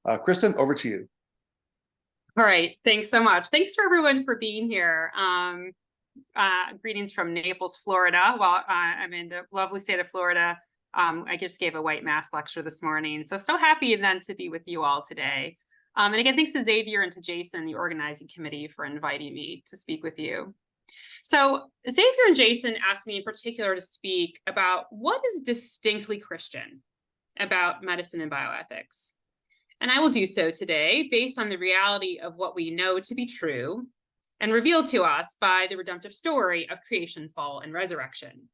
Kristin, over to you. All right, thanks so much. Thanks for everyone for being here. Greetings from Naples, Florida. Well, I'm in the lovely state of Florida. I just gave a white mass lecture this morning. So happy then to be with you all today. And again, thanks to Xavier and to Jason, the organizing committee, for inviting me to speak with you. So Xavier and Jason asked me in particular to speak about what is distinctly Christian about medicine and bioethics. And I will do so today based on the reality of what we know to be true and revealed to us by the redemptive story of creation, fall, and resurrection.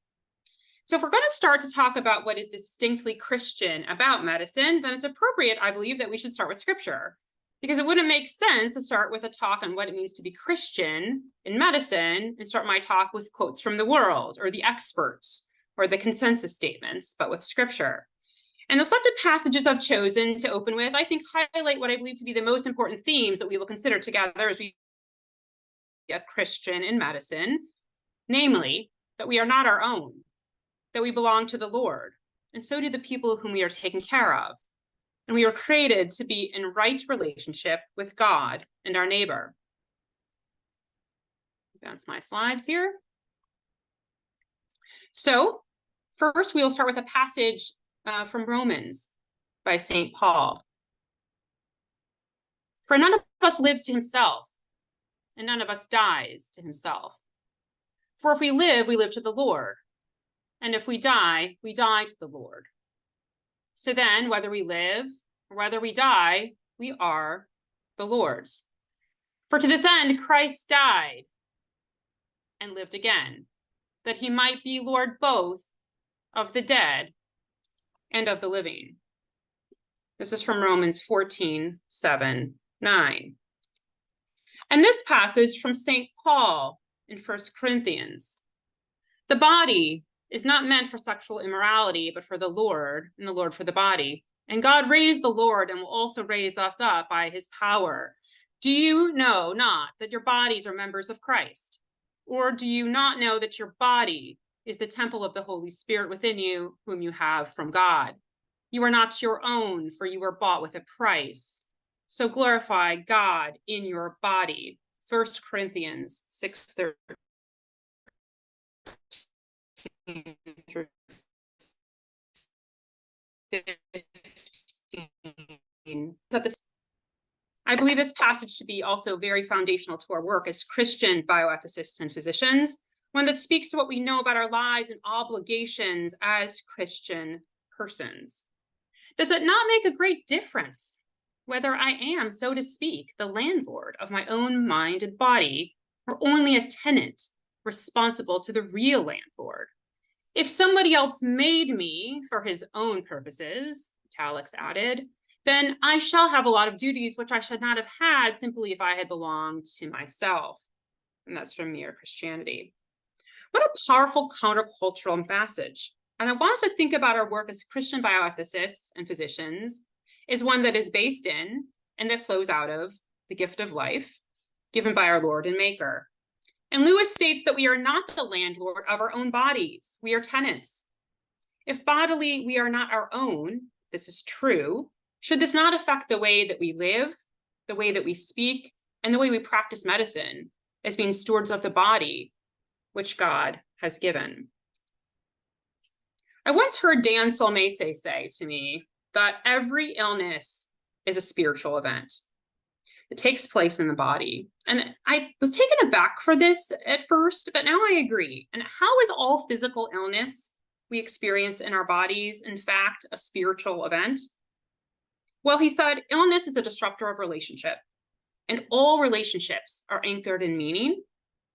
So if we're going to start to talk about what is distinctly Christian about medicine, then it's appropriate, I believe, that we should start with scripture, because it wouldn't make sense to start with a talk on what it means to be Christian in medicine and start my talk with quotes from the world or the experts or the consensus statements, but with scripture. And the selected passages I've chosen to open with, I think, highlight what I believe to be the most important themes that we will consider together as we a Christian in medicine, namely, that we are not our own, that we belong to the Lord, and so do the people whom we are taken care of. And we are created to be in right relationship with God and our neighbor. Advance my slides here. So first, we'll start with a passage from Romans by St. Paul. For none of us lives to himself, and none of us dies to himself. For if we live to the Lord, and if we die to the Lord. So then, whether we live or whether we die, we are the Lord's. For to this end, Christ died and lived again, that he might be Lord both of the dead and of the living. This is from Romans 14:7-9. And this passage from St. Paul in 1 Corinthians. The body is not meant for sexual immorality, but for the Lord, and the Lord for the body. And God raised the Lord and will also raise us up by his power. Do you know not that your bodies are members of Christ? Or do you not know that your body is the temple of the Holy Spirit within you, whom you have from God? You are not your own, for you were bought with a price. So glorify God in your body. 1 Corinthians 6:13. I believe this passage to be also very foundational to our work as Christian bioethicists and physicians, one that speaks to what we know about our lives and obligations as Christian persons. Does it not make a great difference whether I am, so to speak, the landlord of my own mind and body, or only a tenant responsible to the real landlord? If somebody else made me for his own purposes, italics added, then I shall have a lot of duties which I should not have had simply if I had belonged to myself. And that's from Mere Christianity. What a powerful countercultural message. And I want us to think about our work as Christian bioethicists and physicians is one that is based in and that flows out of the gift of life given by our Lord and Maker. And Lewis states that we are not the landlord of our own bodies. We are tenants. If bodily we are not our own, this is true, should this not affect the way that we live, the way that we speak, and the way we practice medicine as being stewards of the body which God has given? I once heard Dan Solmese say to me that every illness is a spiritual event. It takes place in the body. And I was taken aback for this at first, but now I agree. And how is all physical illness we experience in our bodies, in fact, a spiritual event? Well, he said, illness is a disruptor of relationship, and all relationships are anchored in meaning,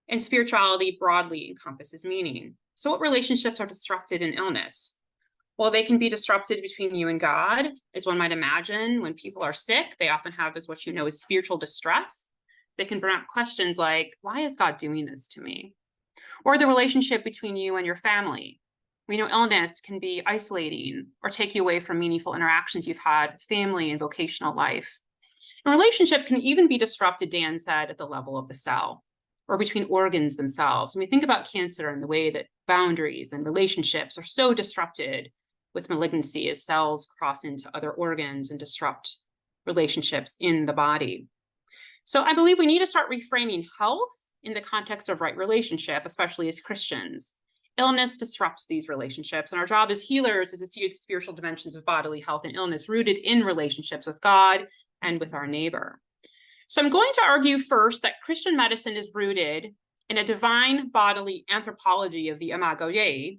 and spirituality broadly encompasses meaning. So what relationships are disrupted in illness? Well, they can be disrupted between you and God, as one might imagine. When people are sick, they often have as what you know is spiritual distress. They can bring up questions like, why is God doing this to me? Or the relationship between you and your family. We know illness can be isolating or take you away from meaningful interactions you've had with family and vocational life. A relationship can even be disrupted, Dan said, at the level of the cell or between organs themselves. When we think about cancer and the way that boundaries and relationships are so disrupted with malignancy as cells cross into other organs and disrupt relationships in the body. So I believe we need to start reframing health in the context of right relationship, especially as Christians. Illness disrupts these relationships, and our job as healers is to see the spiritual dimensions of bodily health and illness rooted in relationships with God and with our neighbor. So I'm going to argue first that Christian medicine is rooted in a divine bodily anthropology of the Imago Dei,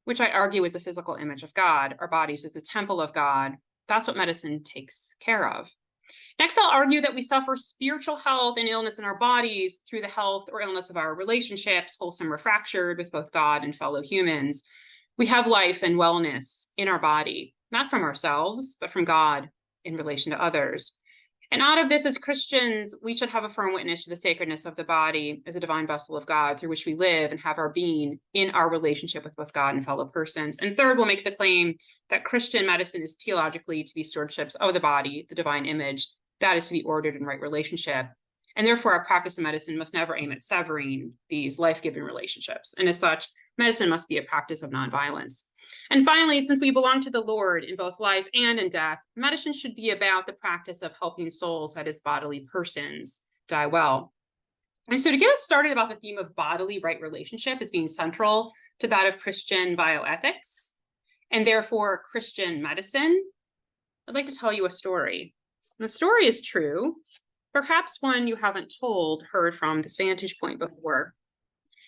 which I argue is a physical image of God. Our bodies is the temple of God. That's what medicine takes care of. Next, I'll argue that we suffer spiritual health and illness in our bodies through the health or illness of our relationships, wholesome or fractured, with both God and fellow humans. We have life and wellness in our body, not from ourselves, but from God in relation to others. And out of this, as Christians, we should have a firm witness to the sacredness of the body as a divine vessel of God through which we live and have our being in our relationship with both God and fellow persons. And third, we'll make the claim that Christian medicine is theologically to be stewardships of the body, the divine image, that is to be ordered in right relationship. And therefore, our practice of medicine must never aim at severing these life-giving relationships. And as such, medicine must be a practice of nonviolence. And finally, since we belong to the Lord in both life and in death, medicine should be about the practice of helping souls, that is, bodily persons, die well. And so to get us started about the theme of bodily right relationship as being central to that of Christian bioethics, and therefore Christian medicine, I'd like to tell you a story. And the story is true, perhaps one you haven't heard from this vantage point before.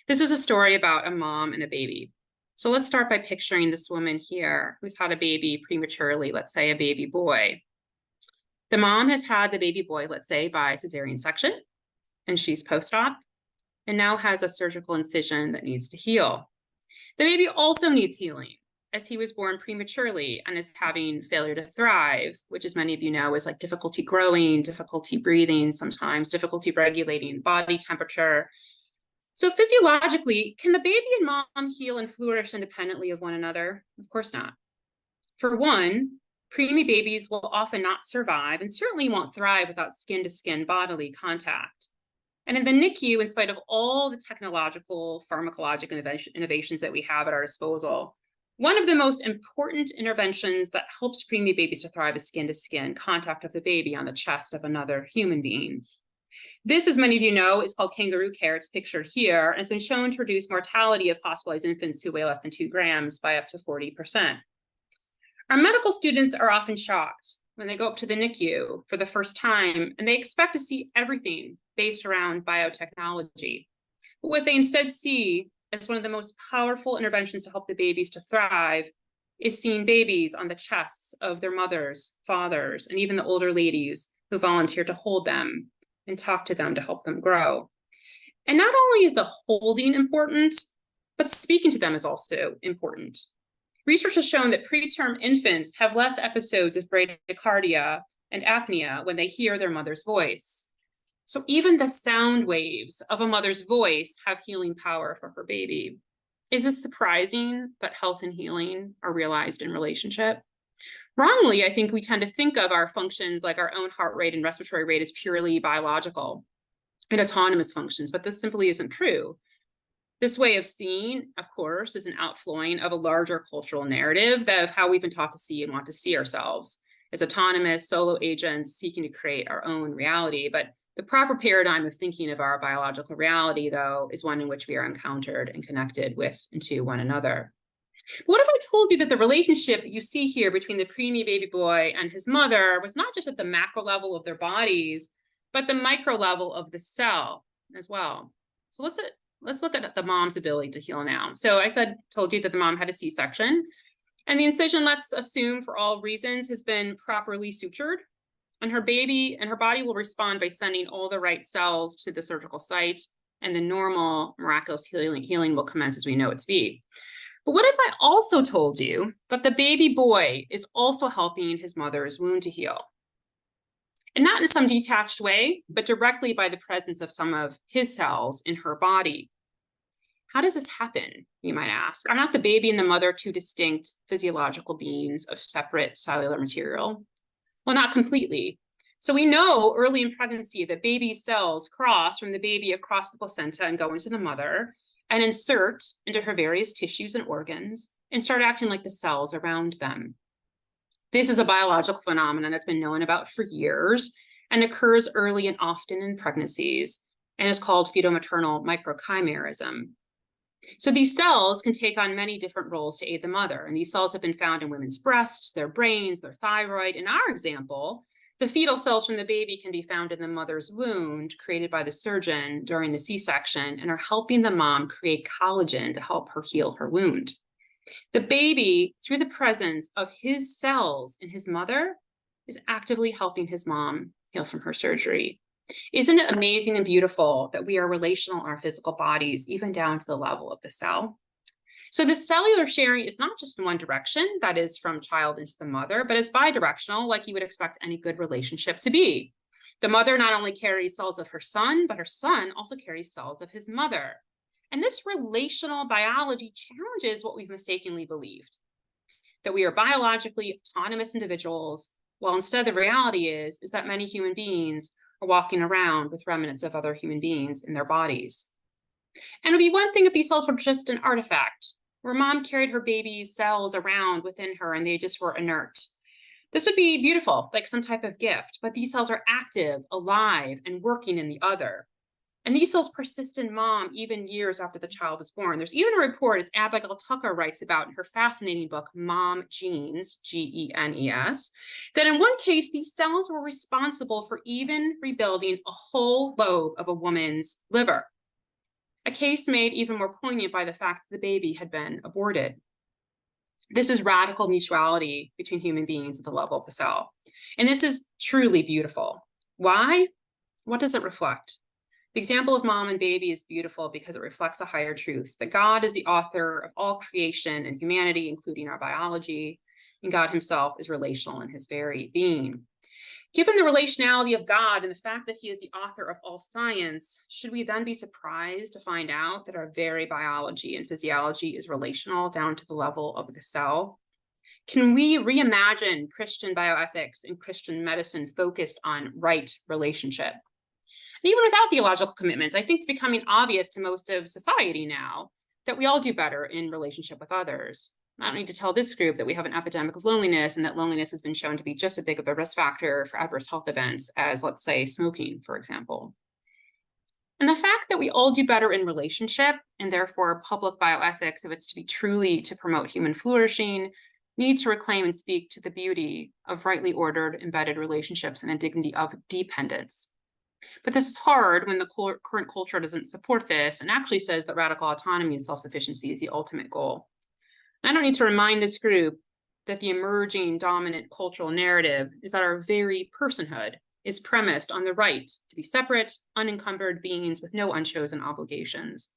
This is a story about a mom and a baby. So let's start by picturing this woman here who's had a baby prematurely, let's say a baby boy. The mom has had the baby boy, let's say, by cesarean section, and she's post-op, and now has a surgical incision that needs to heal. The baby also needs healing, as he was born prematurely and is having failure to thrive, which, as many of you know, is like difficulty growing, difficulty breathing, sometimes difficulty regulating body temperature. So physiologically, can the baby and mom heal and flourish independently of one another? Of course not. For one, preemie babies will often not survive and certainly won't thrive without skin-to-skin bodily contact. And in the NICU, in spite of all the technological, pharmacologic innovations that we have at our disposal, one of the most important interventions that helps preemie babies to thrive is skin-to-skin contact of the baby on the chest of another human being. This, as many of you know, is called kangaroo care. It's pictured here, and it's been shown to reduce mortality of hospitalized infants who weigh less than 2 grams by up to 40%. Our medical students are often shocked when they go up to the NICU for the first time, and they expect to see everything based around biotechnology. But what they instead see as one of the most powerful interventions to help the babies to thrive is seeing babies on the chests of their mothers, fathers, and even the older ladies who volunteer to hold them and talk to them to help them grow. And not only is the holding important, but speaking to them is also important. Research has shown that preterm infants have less episodes of bradycardia and apnea when they hear their mother's voice. So even the sound waves of a mother's voice have healing power for her baby. Is this surprising that health and healing are realized in relationship? Wrongly, I think we tend to think of our functions like our own heart rate and respiratory rate as purely biological and autonomous functions, but this simply isn't true. This way of seeing, of course, is an outflowing of a larger cultural narrative of how we've been taught to see and want to see ourselves as autonomous solo agents seeking to create our own reality. But the proper paradigm of thinking of our biological reality, though, is one in which we are encountered and connected with and to one another. What if I told you that the relationship that you see here between the preemie baby boy and his mother was not just at the macro level of their bodies, but the micro level of the cell as well? So let's look at the mom's ability to heal now. So I told you that the mom had a C-section, and the incision, let's assume for all reasons, has been properly sutured, and her body will respond by sending all the right cells to the surgical site, and the normal miraculous healing will commence as we know it to be. But what if I also told you that the baby boy is also helping his mother's wound to heal? And not in some detached way, but directly by the presence of some of his cells in her body. How does this happen, you might ask? Are not the baby and the mother two distinct physiological beings of separate cellular material? Well, not completely. So we know early in pregnancy that baby cells cross from the baby across the placenta and go into the mother and insert into her various tissues and organs and start acting like the cells around them. This is a biological phenomenon that's been known about for years and occurs early and often in pregnancies and is called fetal-maternal microchimerism. So these cells can take on many different roles to aid the mother, and these cells have been found in women's breasts, their brains, their thyroid. In our example, the fetal cells from the baby can be found in the mother's wound created by the surgeon during the C-section and are helping the mom create collagen to help her heal her wound. The baby, through the presence of his cells in his mother, is actively helping his mom heal from her surgery. Isn't it amazing and beautiful that we are relational in our physical bodies, even down to the level of the cell? So this cellular sharing is not just in one direction, that is from child into the mother, but it's bidirectional, like you would expect any good relationship to be. The mother not only carries cells of her son, but her son also carries cells of his mother. And this relational biology challenges what we've mistakenly believed, that we are biologically autonomous individuals, while instead the reality is that many human beings are walking around with remnants of other human beings in their bodies. And it would be one thing if these cells were just an artifact, where mom carried her baby's cells around within her and they just were inert. This would be beautiful, like some type of gift, but these cells are active, alive, and working in the other. And these cells persist in mom even years after the child is born. There's even a report, as Abigail Tucker writes about in her fascinating book, Mom Genes, Genes, that in one case, these cells were responsible for even rebuilding a whole lobe of a woman's liver. A case made even more poignant by the fact that the baby had been aborted. This is radical mutuality between human beings at the level of the cell. And this is truly beautiful. Why? What does it reflect? The example of mom and baby is beautiful because it reflects a higher truth, that God is the author of all creation and humanity, including our biology, and God himself is relational in his very being. Given the relationality of God and the fact that he is the author of all science, should we then be surprised to find out that our very biology and physiology is relational down to the level of the cell? Can we reimagine Christian bioethics and Christian medicine focused on right relationship? And even without theological commitments, I think it's becoming obvious to most of society now that we all do better in relationship with others. I don't need to tell this group that we have an epidemic of loneliness and that loneliness has been shown to be just as big of a risk factor for adverse health events as, let's say, smoking, for example. And the fact that we all do better in relationship, and therefore public bioethics, if it's to be truly to promote human flourishing, needs to reclaim and speak to the beauty of rightly ordered, embedded relationships and a dignity of dependence. But this is hard when the current culture doesn't support this and actually says that radical autonomy and self-sufficiency is the ultimate goal. I don't need to remind this group that the emerging dominant cultural narrative is that our very personhood is premised on the right to be separate, unencumbered beings with no unchosen obligations.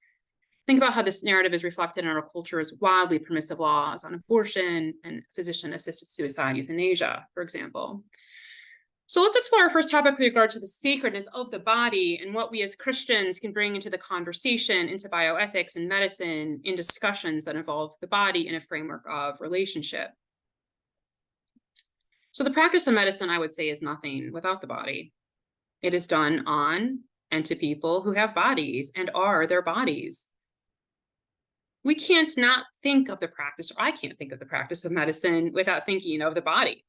Think about how this narrative is reflected in our culture's wildly permissive laws on abortion and physician-assisted suicide, euthanasia, for example. So let's explore our first topic with regard to the sacredness of the body and what we as Christians can bring into the conversation, into bioethics and medicine, in discussions that involve the body in a framework of relationship. So the practice of medicine, I would say, is nothing without the body. It is done on and to people who have bodies and are their bodies. We can't not think of the practice, or I can't think of the practice of medicine without thinking of the body.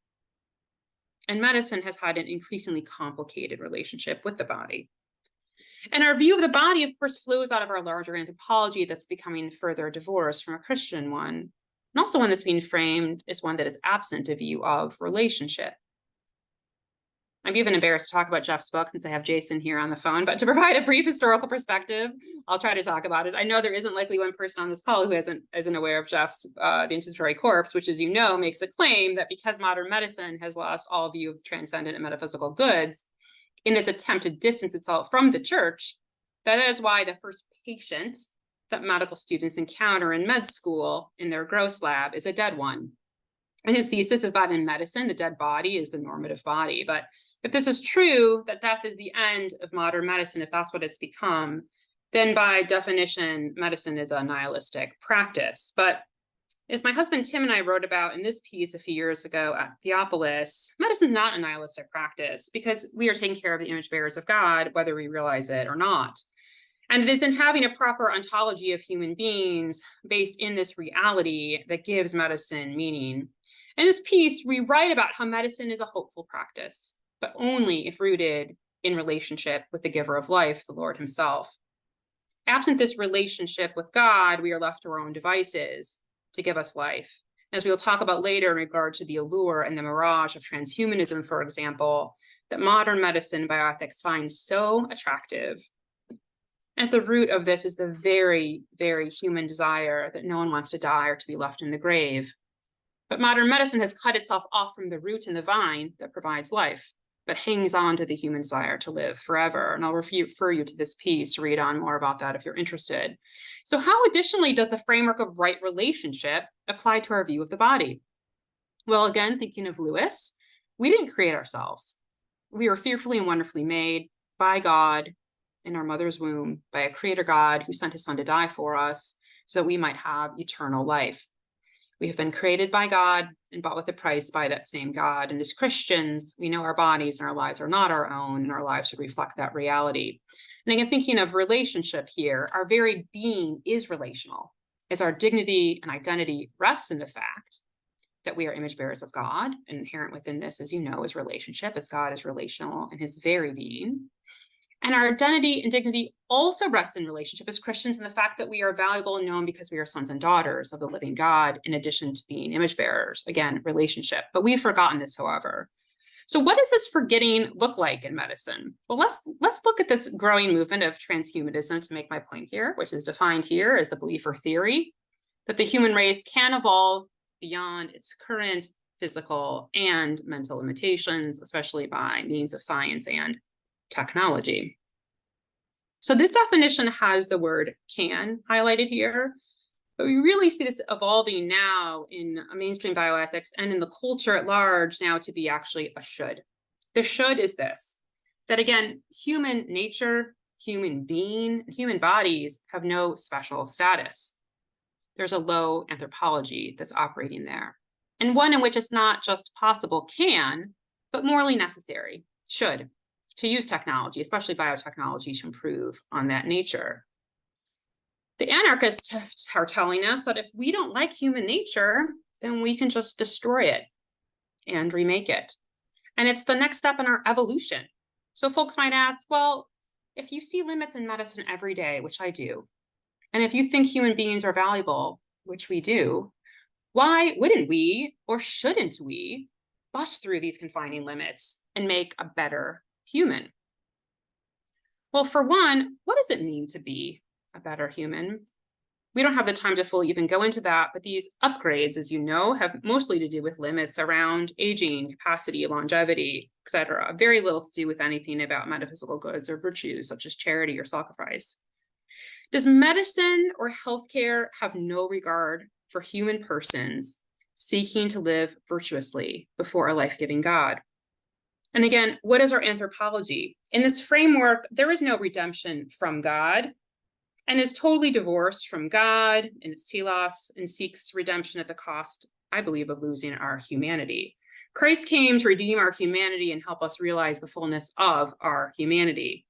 And medicine has had an increasingly complicated relationship with the body. And our view of the body, of course, flows out of our larger anthropology that's becoming further divorced from a Christian one, and also one that's being framed as one that is absent a view of relationship. I'm even embarrassed to talk about Jeff's book since I have Jason here on the phone, but to provide a brief historical perspective, I'll try to talk about it. I know there isn't likely one person on this call who isn't aware of Jeff's The Intuitory Corpse, which, as you know, makes a claim that because modern medicine has lost all view of transcendent and metaphysical goods in its attempt to distance itself from the church, that is why the first patient that medical students encounter in med school in their gross lab is a dead one. And his thesis is that in medicine, the dead body is the normative body. But if this is true, that death is the end of modern medicine, if that's what it's become, then by definition, medicine is a nihilistic practice. But as my husband Tim and I wrote about in this piece a few years ago at Theopolis, medicine is not a nihilistic practice because we are taking care of the image bearers of God, whether we realize it or not. And it is in having a proper ontology of human beings based in this reality that gives medicine meaning. In this piece, we write about how medicine is a hopeful practice, but only if rooted in relationship with the giver of life, the Lord himself. Absent this relationship with God, we are left to our own devices to give us life. As we'll talk about later in regard to the allure and the mirage of transhumanism, for example, that modern medicine bioethics finds so attractive. At the root of this is the very, very human desire that no one wants to die or to be left in the grave. But modern medicine has cut itself off from the root and the vine that provides life, but hangs on to the human desire to live forever. And I'll refer you to this piece to read on more about that if you're interested. So how additionally does the framework of right relationship apply to our view of the body? Well, again, thinking of Lewis, we didn't create ourselves. We were fearfully and wonderfully made by God in our mother's womb, by a creator God who sent his son to die for us so that we might have eternal life. We have been created by God and bought with a price by that same God. And as Christians, we know our bodies and our lives are not our own, and our lives should reflect that reality. And again, thinking of relationship here, our very being is relational, as our dignity and identity rests in the fact that we are image bearers of God. And inherent within this, as you know, is relationship, as God is relational in his very being. And our identity and dignity also rests in relationship as Christians in the fact that we are valuable and known because we are sons and daughters of the living God, in addition to being image bearers. Again, relationship. But we've forgotten this, however. So what does this forgetting look like in medicine? Well, let's look at this growing movement of transhumanism to make my point here, which is defined here as the belief or theory that the human race can evolve beyond its current physical and mental limitations, especially by means of science and technology. So this definition has the word can highlighted here, but we really see this evolving now in mainstream bioethics and in the culture at large now to be actually a should. The should is this, that again, human nature, human being, human bodies have no special status. There's a low anthropology that's operating there, and one in which it's not just possible can, but morally necessary, should, to use technology, especially biotechnology, to improve on that nature. The anarchists are telling us that if we don't like human nature, then we can just destroy it and remake it. And it's the next step in our evolution. So folks might ask, well, if you see limits in medicine every day, which I do, and if you think human beings are valuable, which we do, why wouldn't we, or shouldn't we, bust through these confining limits and make a better human? Well, for one, what does it mean to be a better human? We don't have the time to fully even go into that, but these upgrades, as you know, have mostly to do with limits around aging, capacity, longevity, etc. Very little to do with anything about metaphysical goods or virtues such as charity or sacrifice. Does medicine or healthcare have no regard for human persons seeking to live virtuously before a life-giving God? And again, what is our anthropology? In this framework, there is no redemption from God and is totally divorced from God and its telos and seeks redemption at the cost, I believe, of losing our humanity. Christ came to redeem our humanity and help us realize the fullness of our humanity.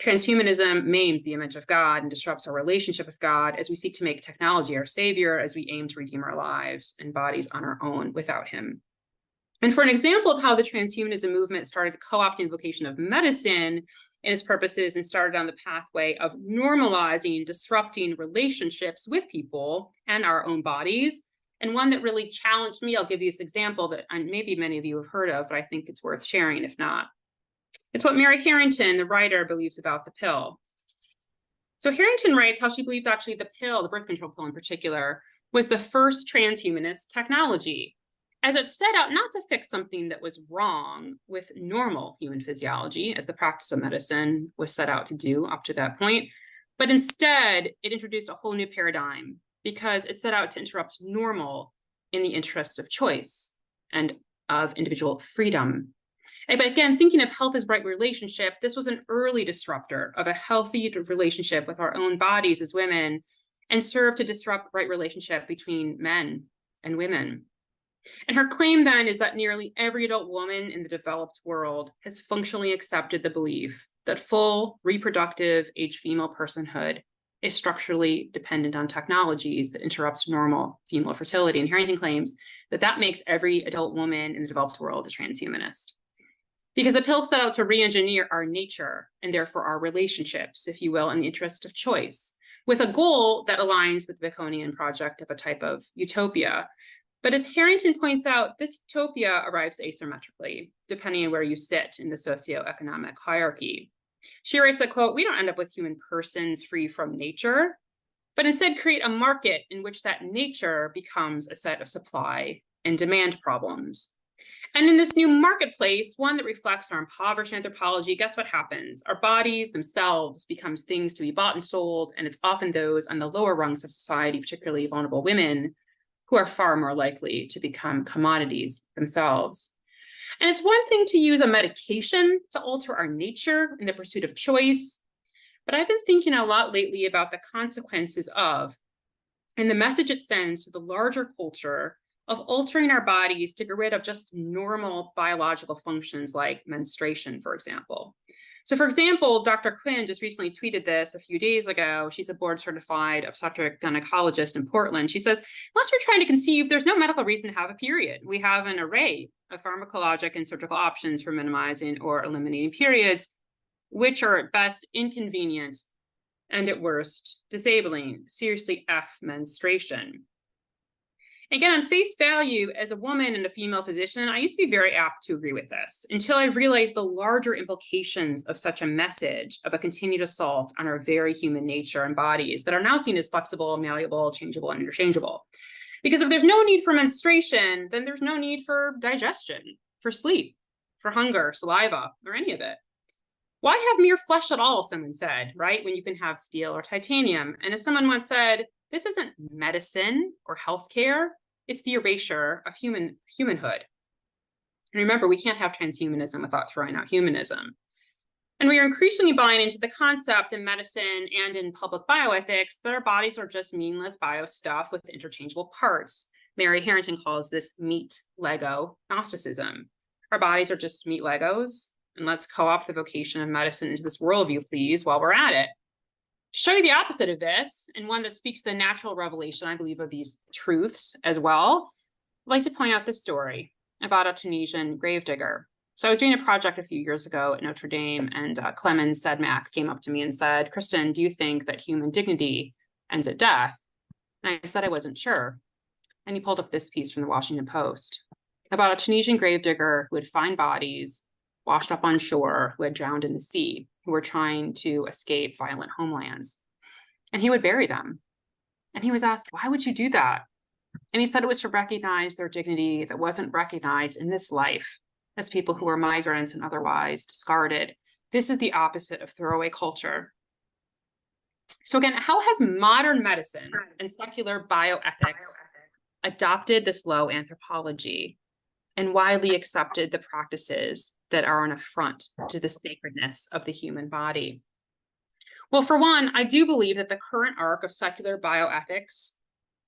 Transhumanism maims the image of God and disrupts our relationship with God as we seek to make technology our savior, as we aim to redeem our lives and bodies on our own without him. And for an example of how the transhumanism movement started to co-opt the invocation of medicine in its purposes and started on the pathway of normalizing, disrupting relationships with people and our own bodies, and one that really challenged me, I'll give you this example that maybe many of you have heard of, but I think it's worth sharing if not. It's what Mary Harrington, the writer, believes about the pill. So Harrington writes how she believes actually the pill, the birth control pill in particular, was the first transhumanist technology, as it set out not to fix something that was wrong with normal human physiology, as the practice of medicine was set out to do up to that point, but instead it introduced a whole new paradigm because it set out to interrupt normal in the interest of choice and of individual freedom. But again, thinking of health as right relationship, this was an early disruptor of a healthy relationship with our own bodies as women and served to disrupt right relationship between men and women. And her claim then is that nearly every adult woman in the developed world has functionally accepted the belief that full reproductive age female personhood is structurally dependent on technologies that interrupts normal female fertility. And Harrington claims that that makes every adult woman in the developed world a transhumanist. Because the pill set out to re-engineer our nature and therefore our relationships, if you will, in the interest of choice, with a goal that aligns with the Baconian project of a type of utopia. But as Harrington points out, this utopia arrives asymmetrically, depending on where you sit in the socioeconomic hierarchy. She writes that, quote, "We don't end up with human persons free from nature, but instead create a market in which that nature becomes a set of supply and demand problems. And in this new marketplace, one that reflects our impoverished anthropology, guess what happens? Our bodies themselves becomes things to be bought and sold, and it's often those on the lower rungs of society, particularly vulnerable women, who are far more likely to become commodities themselves. And it's one thing to use a medication to alter our nature in the pursuit of choice, but I've been thinking a lot lately about the consequences of, and the message it sends to the larger culture of altering our bodies to get rid of just normal biological functions like menstruation, for example. So for example, Dr. Quinn just recently tweeted this a few days ago. She's a board certified obstetric gynecologist in Portland. She says, unless you're trying to conceive, there's no medical reason to have a period. We have an array of pharmacologic and surgical options for minimizing or eliminating periods, which are at best inconvenient and at worst disabling. Seriously, F menstruation. Again, on face value, as a woman and a female physician, I used to be very apt to agree with this until I realized the larger implications of such a message of a continued assault on our very human nature and bodies that are now seen as flexible, malleable, changeable, and interchangeable. Because if there's no need for menstruation, then there's no need for digestion, for sleep, for hunger, saliva, or any of it. Why have mere flesh at all, someone said, right? When you can have steel or titanium. And as someone once said, this isn't medicine or healthcare. It's the erasure of humanhood. And remember, we can't have transhumanism without throwing out humanism. And we are increasingly buying into the concept in medicine and in public bioethics that our bodies are just meaningless bio stuff with interchangeable parts. Mary Harrington calls this meat Lego Gnosticism. Our bodies are just meat Legos, and let's co-opt the vocation of medicine into this worldview, please, while we're at it. To show you the opposite of this, and one that speaks to the natural revelation, I believe, of these truths as well, I'd like to point out this story about a Tunisian gravedigger. So I was doing a project a few years ago at Notre Dame, and Clemens Sedmak came up to me and said, Kristin, do you think that human dignity ends at death? And I said I wasn't sure. And he pulled up this piece from the Washington Post about a Tunisian gravedigger who would find bodies washed up on shore, who had drowned in the sea, who were trying to escape violent homelands. And he would bury them. And he was asked, why would you do that? And he said it was to recognize their dignity that wasn't recognized in this life as people who are migrants and otherwise discarded. This is the opposite of throwaway culture. So again, how has modern medicine and secular bioethics adopted this low anthropology and widely accepted the practices that are an affront to the sacredness of the human body? Well, for one, I do believe that the current arc of secular bioethics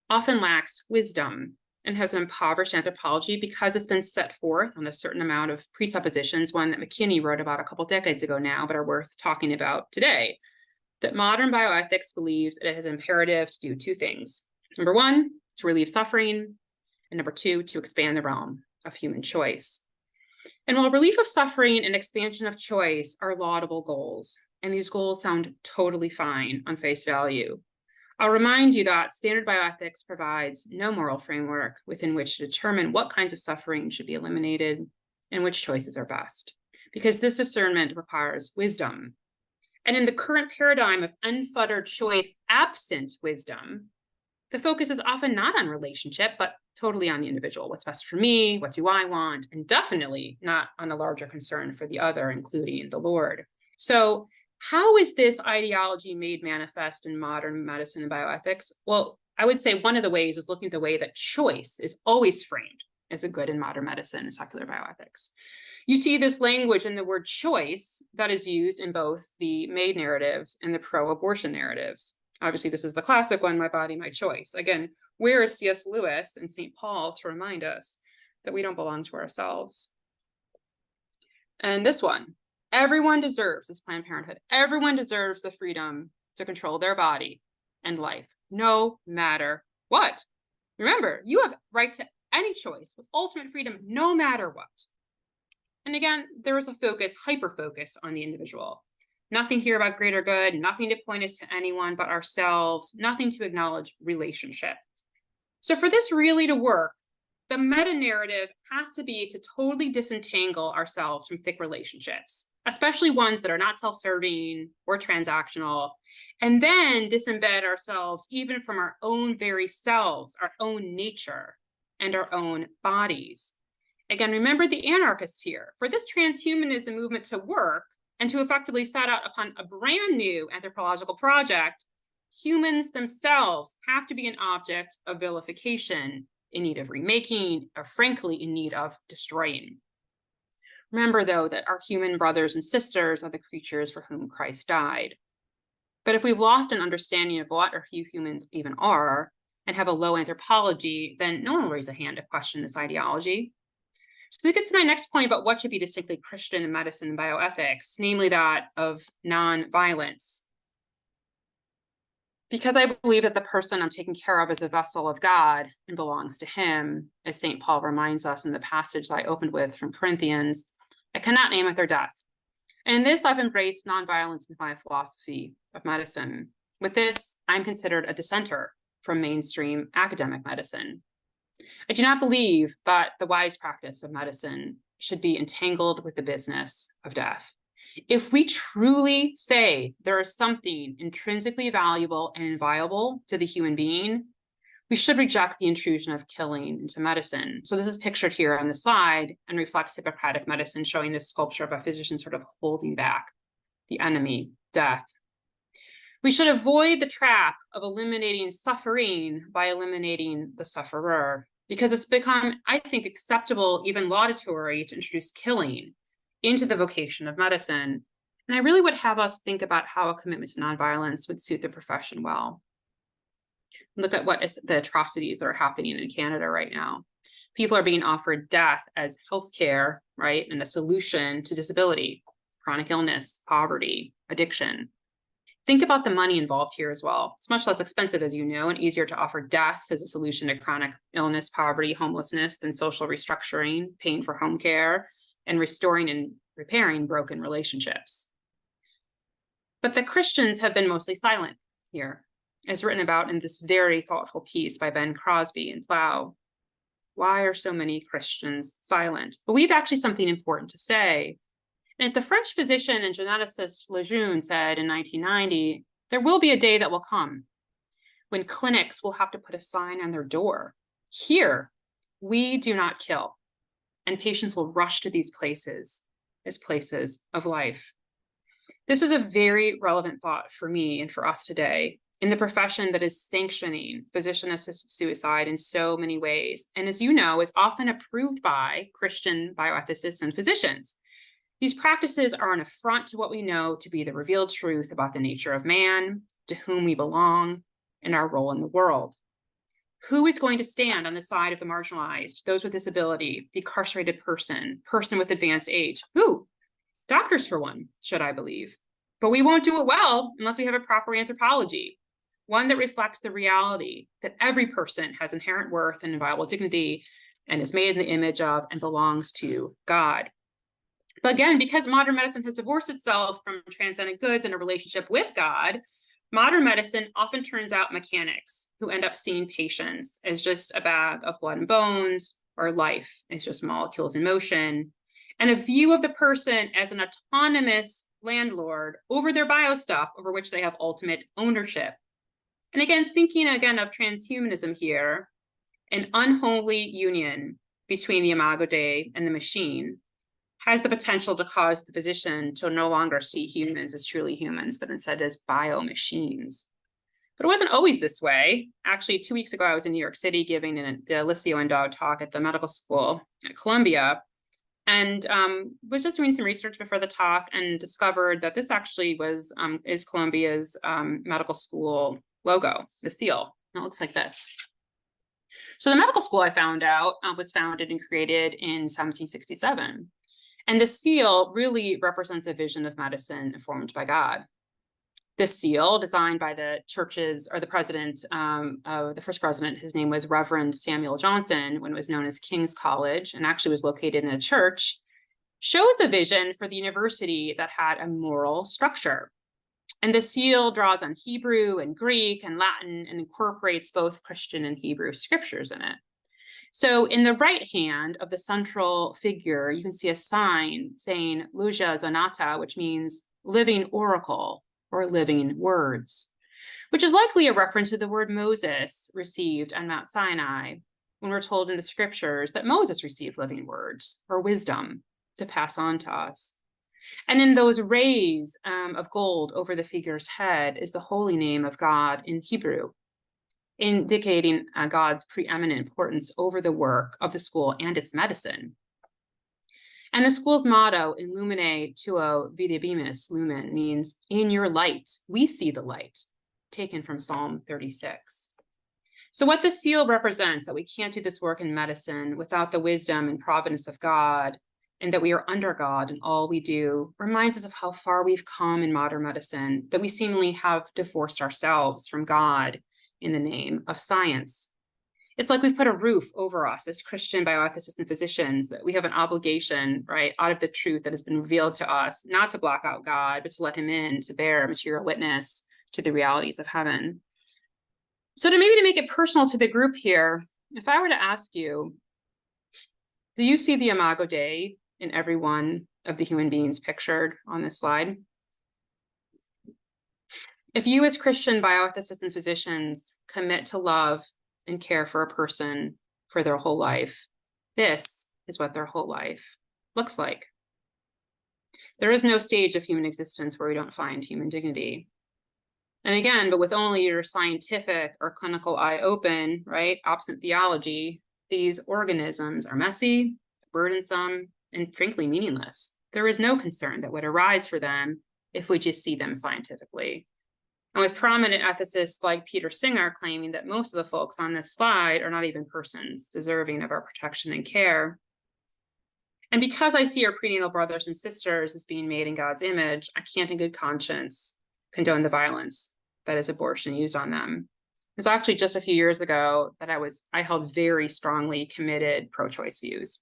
often lacks wisdom and has an impoverished anthropology because it's been set forth on a certain amount of presuppositions, one that McKinney wrote about a couple decades ago now, but are worth talking about today. That modern bioethics believes that it has an imperative to do two things. Number one, to relieve suffering, and number two, to expand the realm of human choice. And while relief of suffering and expansion of choice are laudable goals, and these goals sound totally fine on face value, I'll remind you that standard bioethics provides no moral framework within which to determine what kinds of suffering should be eliminated and which choices are best, because this discernment requires wisdom. And in the current paradigm of unfettered choice absent wisdom, the focus is often not on relationship, but totally on the individual. What's best for me? What do I want? And definitely not on a larger concern for the other, including the Lord. So how is this ideology made manifest in modern medicine and bioethics? Well, I would say one of the ways is looking at the way that choice is always framed as a good in modern medicine and secular bioethics. You see this language in the word choice that is used in both the MAID narratives and the pro-abortion narratives. Obviously, this is the classic one, my body, my choice. Again, where is C.S. Lewis and St. Paul to remind us that we don't belong to ourselves. And this one, everyone deserves, this Planned Parenthood, everyone deserves the freedom to control their body and life, no matter what. Remember, you have right to any choice with ultimate freedom, no matter what. And again, there is a focus, hyper-focus on the individual. Nothing here about greater good, nothing to point us to anyone but ourselves, nothing to acknowledge relationship. So for this really to work, the meta-narrative has to be to totally disentangle ourselves from thick relationships, especially ones that are not self-serving or transactional, and then disembed ourselves even from our own very selves, our own nature, and our own bodies. Again, remember the anarchists here. For this transhumanism movement to work and to effectively set out upon a brand new anthropological project, humans themselves have to be an object of vilification, in need of remaking, or frankly, in need of destroying. Remember, though, that our human brothers and sisters are the creatures for whom Christ died. But if we've lost an understanding of what our humans even are and have a low anthropology, then no one will raise a hand to question this ideology. So this gets to my next point about what should be distinctly Christian in medicine and bioethics, namely that of nonviolence. Because I believe that the person I'm taking care of is a vessel of God and belongs to him, as St. Paul reminds us in the passage that I opened with from Corinthians, I cannot name it their death. And in this, I've embraced nonviolence in my philosophy of medicine. With this, I'm considered a dissenter from mainstream academic medicine. I do not believe that the wise practice of medicine should be entangled with the business of death. If we truly say there is something intrinsically valuable and inviolable to the human being, we should reject the intrusion of killing into medicine. So this is pictured here on the slide and reflects Hippocratic medicine, showing this sculpture of a physician sort of holding back the enemy, death. We should avoid the trap of eliminating suffering by eliminating the sufferer, because it's become, I think, acceptable, even laudatory, to introduce killing into the vocation of medicine. And I really would have us think about how a commitment to nonviolence would suit the profession well. Look at what is the atrocities that are happening in Canada right now. People are being offered death as healthcare, right, and a solution to disability, chronic illness, poverty, addiction. Think about the money involved here as well. It's much less expensive, as you know, and easier to offer death as a solution to chronic illness, poverty, homelessness than social restructuring, paying for home care, and restoring and repairing broken relationships. But the Christians have been mostly silent here, as written about in this very thoughtful piece by Ben Crosby in Plough. Why are so many Christians silent? But we've actually something important to say. And as the French physician and geneticist Lejeune said in 1990, there will be a day that will come when clinics will have to put a sign on their door. Here, we do not kill. And patients will rush to these places as places of life. This is a very relevant thought for me and for us today in the profession that is sanctioning physician-assisted suicide in so many ways, and as you know, is often approved by Christian bioethicists and physicians. These practices are an affront to what we know to be the revealed truth about the nature of man, to whom we belong, and our role in the world. Who is going to stand on the side of the marginalized, those with disability, the incarcerated person with advanced age? Who? Doctors, for one, should I believe. But we won't do it well unless we have a proper anthropology, one that reflects the reality that every person has inherent worth and inviolable dignity and is made in the image of and belongs to God. But again, because modern medicine has divorced itself from transcendent goods and a relationship with God, modern medicine often turns out mechanics who end up seeing patients as just a bag of blood and bones, or life as just molecules in motion, and a view of the person as an autonomous landlord over their biostuff over which they have ultimate ownership. And again, thinking again of transhumanism here, an unholy union between the imago Dei and the machine has the potential to cause the physician to no longer see humans as truly humans, but instead as bio-machines. But it wasn't always this way. Actually, 2 weeks ago, I was in New York City giving the Licio and Dog talk at the medical school at Columbia, and was just doing some research before the talk and discovered that this actually is Columbia's medical school logo, the seal. And it looks like this. So the medical school, I found out, was founded and created in 1767. And the seal really represents a vision of medicine informed by God. This seal, designed by the church's, or the president, the first president, his name was Reverend Samuel Johnson, when it was known as King's College, and actually was located in a church, shows a vision for the university that had a moral structure. And the seal draws on Hebrew and Greek and Latin and incorporates both Christian and Hebrew scriptures in it. So in the right hand of the central figure, you can see a sign saying Luja Zonata, which means living oracle or living words, which is likely a reference to the word Moses received on Mount Sinai, when we're told in the scriptures that Moses received living words or wisdom to pass on to us. And in those rays of gold over the figure's head is the holy name of God in Hebrew, indicating God's preeminent importance over the work of the school and its medicine. And the school's motto, Illumine tuo videbimus lumen, means in your light, we see the light, taken from Psalm 36. So what the seal represents, that we can't do this work in medicine without the wisdom and providence of God, and that we are under God in all we do, reminds us of how far we've come in modern medicine, that we seemingly have divorced ourselves from God in the name of science. It's like we've put a roof over us as Christian bioethicists and physicians, that we have an obligation, right, out of the truth that has been revealed to us, not to block out God, but to let him in, to bear material witness to the realities of heaven. So to make it personal to the group here, if I were to ask you, do you see the Imago Dei in every one of the human beings pictured on this slide? If you as Christian bioethicists and physicians commit to love and care for a person for their whole life, this is what their whole life looks like. There is no stage of human existence where we don't find human dignity. And again, but with only your scientific or clinical eye open, right, absent theology, these organisms are messy, burdensome, and frankly meaningless. There is no concern that would arise for them if we just see them scientifically. And with prominent ethicists like Peter Singer claiming that most of the folks on this slide are not even persons deserving of our protection and care. And because I see our prenatal brothers and sisters as being made in God's image, I can't in good conscience condone the violence that is abortion used on them. It was actually just a few years ago that I held very strongly committed pro-choice views.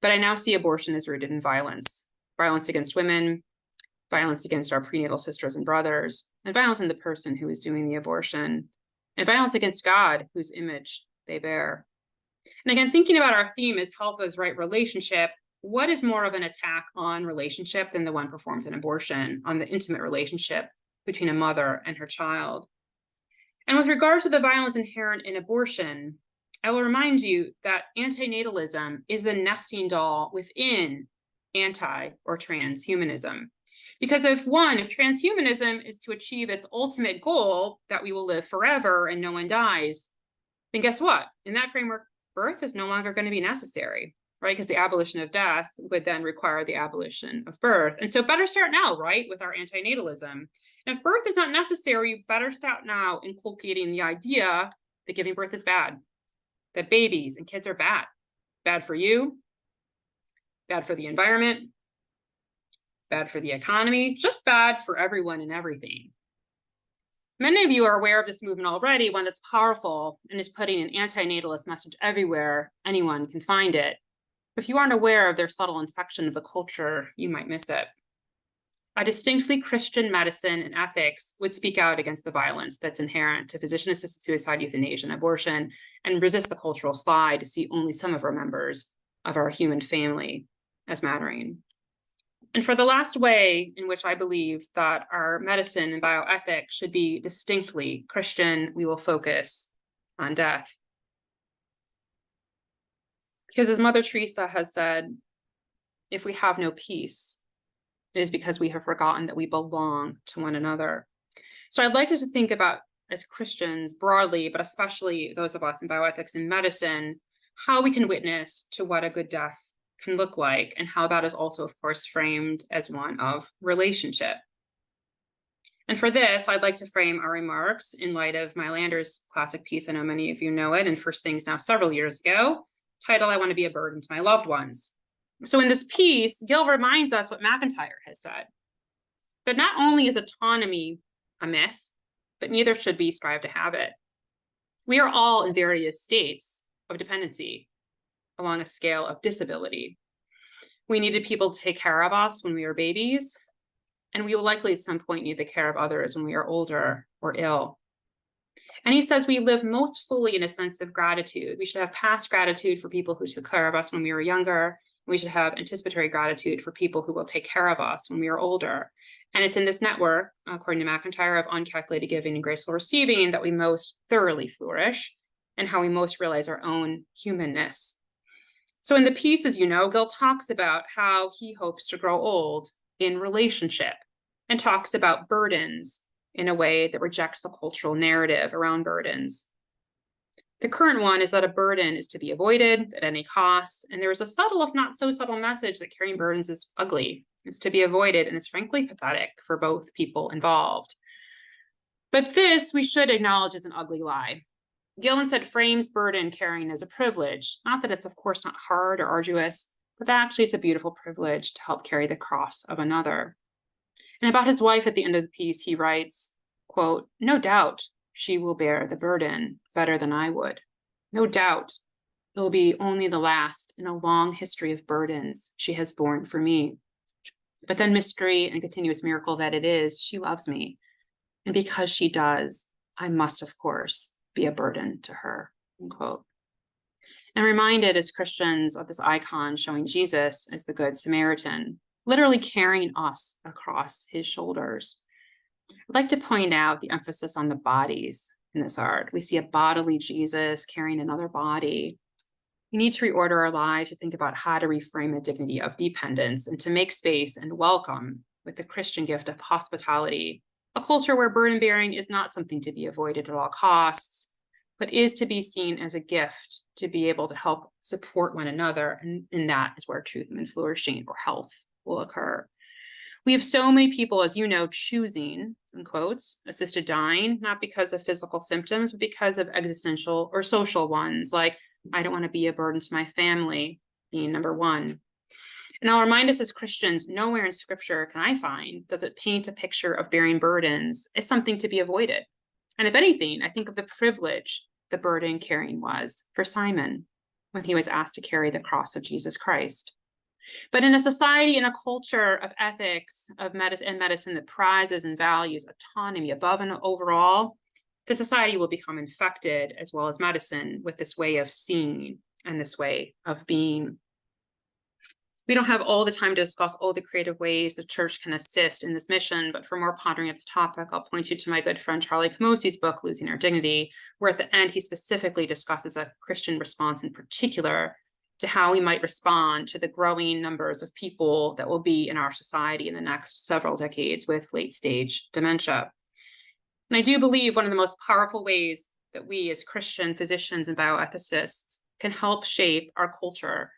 But I now see abortion as rooted in violence against women, violence against our prenatal sisters and brothers, and violence in the person who is doing the abortion, and violence against God, whose image they bear. And again, thinking about our theme as health as right relationship, what is more of an attack on relationship than the one performed in abortion, on the intimate relationship between a mother and her child? And with regard to the violence inherent in abortion, I will remind you that antinatalism is the nesting doll within anti or transhumanism. Because if transhumanism is to achieve its ultimate goal, that we will live forever and no one dies, then guess what? In that framework, birth is no longer going to be necessary, right? Because the abolition of death would then require the abolition of birth. And so better start now, right, with our antinatalism. And if birth is not necessary, better start now inculcating the idea that giving birth is bad, that babies and kids are bad. Bad for you, bad for the environment, bad for the economy, just bad for everyone and everything. Many of you are aware of this movement already, one that's powerful and is putting an antinatalist message everywhere anyone can find it. If you aren't aware of their subtle infection of the culture, you might miss it. A distinctly Christian medicine and ethics would speak out against the violence that's inherent to physician-assisted suicide, euthanasia, and abortion, and resist the cultural slide to see only some of our members of our human family as mattering. And for the last way in which I believe that our medicine and bioethics should be distinctly Christian, we will focus on death. Because as Mother Teresa has said, if we have no peace, it is because we have forgotten that we belong to one another. So I'd like us to think about, as Christians broadly, but especially those of us in bioethics and medicine, how we can witness to what a good death can look like, and how that is also, of course, framed as one of relationship. And for this, I'd like to frame our remarks in light of Mylander's classic piece. I know many of you know it, and First Things now several years ago, titled, "I Want to Be a Burden to My Loved Ones." So in this piece, Gill reminds us what MacIntyre has said, that not only is autonomy a myth, but neither should we strive to have it. We are all in various states of dependency along a scale of disability. We needed people to take care of us when we were babies, and we will likely at some point need the care of others when we are older or ill. And he says we live most fully in a sense of gratitude. We should have past gratitude for people who took care of us when we were younger. We should have anticipatory gratitude for people who will take care of us when we are older. And it's in this network, according to MacIntyre, of uncalculated giving and graceful receiving that we most thoroughly flourish and how we most realize our own humanness. So in the piece, as you know, Gill talks about how he hopes to grow old in relationship and talks about burdens in a way that rejects the cultural narrative around burdens. The current one is that a burden is to be avoided at any cost, and there is a subtle, if not so subtle, message that carrying burdens is ugly, it's to be avoided, and it's frankly pathetic for both people involved. But this we should acknowledge is an ugly lie. Gill instead frames burden carrying as a privilege, not that it's of course not hard or arduous, but that actually it's a beautiful privilege to help carry the cross of another. And about his wife at the end of the piece, he writes, quote, "No doubt she will bear the burden better than I would. No doubt it will be only the last in a long history of burdens she has borne for me. But then mystery and continuous miracle that it is, she loves me. And because she does, I must, of course, be a burden to her," unquote. And reminded as Christians of this icon showing Jesus as the Good Samaritan, literally carrying us across his shoulders. I'd like to point out the emphasis on the bodies in this art. We see a bodily Jesus carrying another body. We need to reorder our lives to think about how to reframe the dignity of dependence and to make space and welcome with the Christian gift of hospitality, a culture where burden bearing is not something to be avoided at all costs, but is to be seen as a gift to be able to help support one another. And that is where true human flourishing or health will occur. We have so many people, as you know, choosing, in quotes, assisted dying, not because of physical symptoms, but because of existential or social ones, like, I don't want to be a burden to my family, being number one. And I'll remind us as Christians, nowhere in scripture can I find does it paint a picture of bearing burdens as something to be avoided. And if anything, I think of the privilege the burden carrying was for Simon when he was asked to carry the cross of Jesus Christ. But in a society and a culture of ethics of medicine that prizes and values autonomy above and overall, the society will become infected, as well as medicine, with this way of seeing and this way of being. We don't have all the time to discuss all the creative ways the church can assist in this mission, but for more pondering of this topic, I'll point you to my good friend Charlie Camosi's book, Losing Our Dignity, where at the end he specifically discusses a Christian response in particular to how we might respond to the growing numbers of people that will be in our society in the next several decades with late-stage dementia. And I do believe one of the most powerful ways that we as Christian physicians and bioethicists can help shape our culture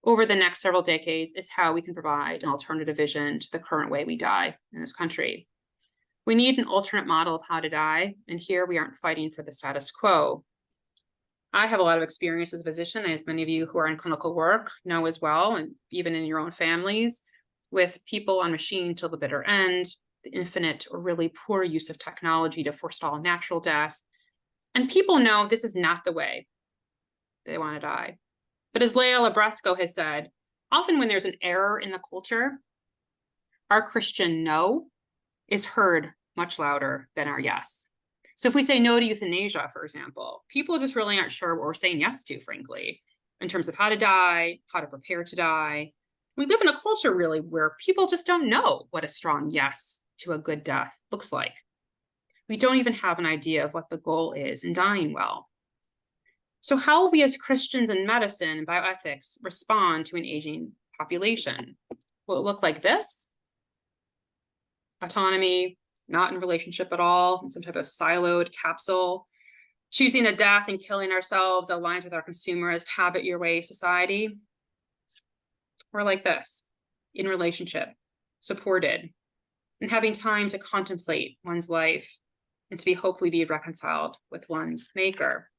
over the next several decades is how we can provide an alternative vision to the current way we die in this country. We need an alternate model of how to die, and here we aren't fighting for the status quo. I have a lot of experience as a physician, as many of you who are in clinical work know as well, and even in your own families, with people on machine till the bitter end, the infinite or really poor use of technology to forestall natural death. And people know this is not the way they want to die. But as Leah Labresco has said, often when there's an error in the culture, our Christian no is heard much louder than our yes. So if we say no to euthanasia, for example, people just really aren't sure what we're saying yes to, frankly, in terms of how to die, how to prepare to die. We live in a culture really where people just don't know what a strong yes to a good death looks like. We don't even have an idea of what the goal is in dying well. So how will we as Christians in medicine and bioethics respond to an aging population? Will it look like this? Autonomy, not in relationship at all, in some type of siloed capsule, choosing a death and killing ourselves aligns with our consumerist have it your way society? Or like this, in relationship, supported, and having time to contemplate one's life and to hopefully be reconciled with one's maker.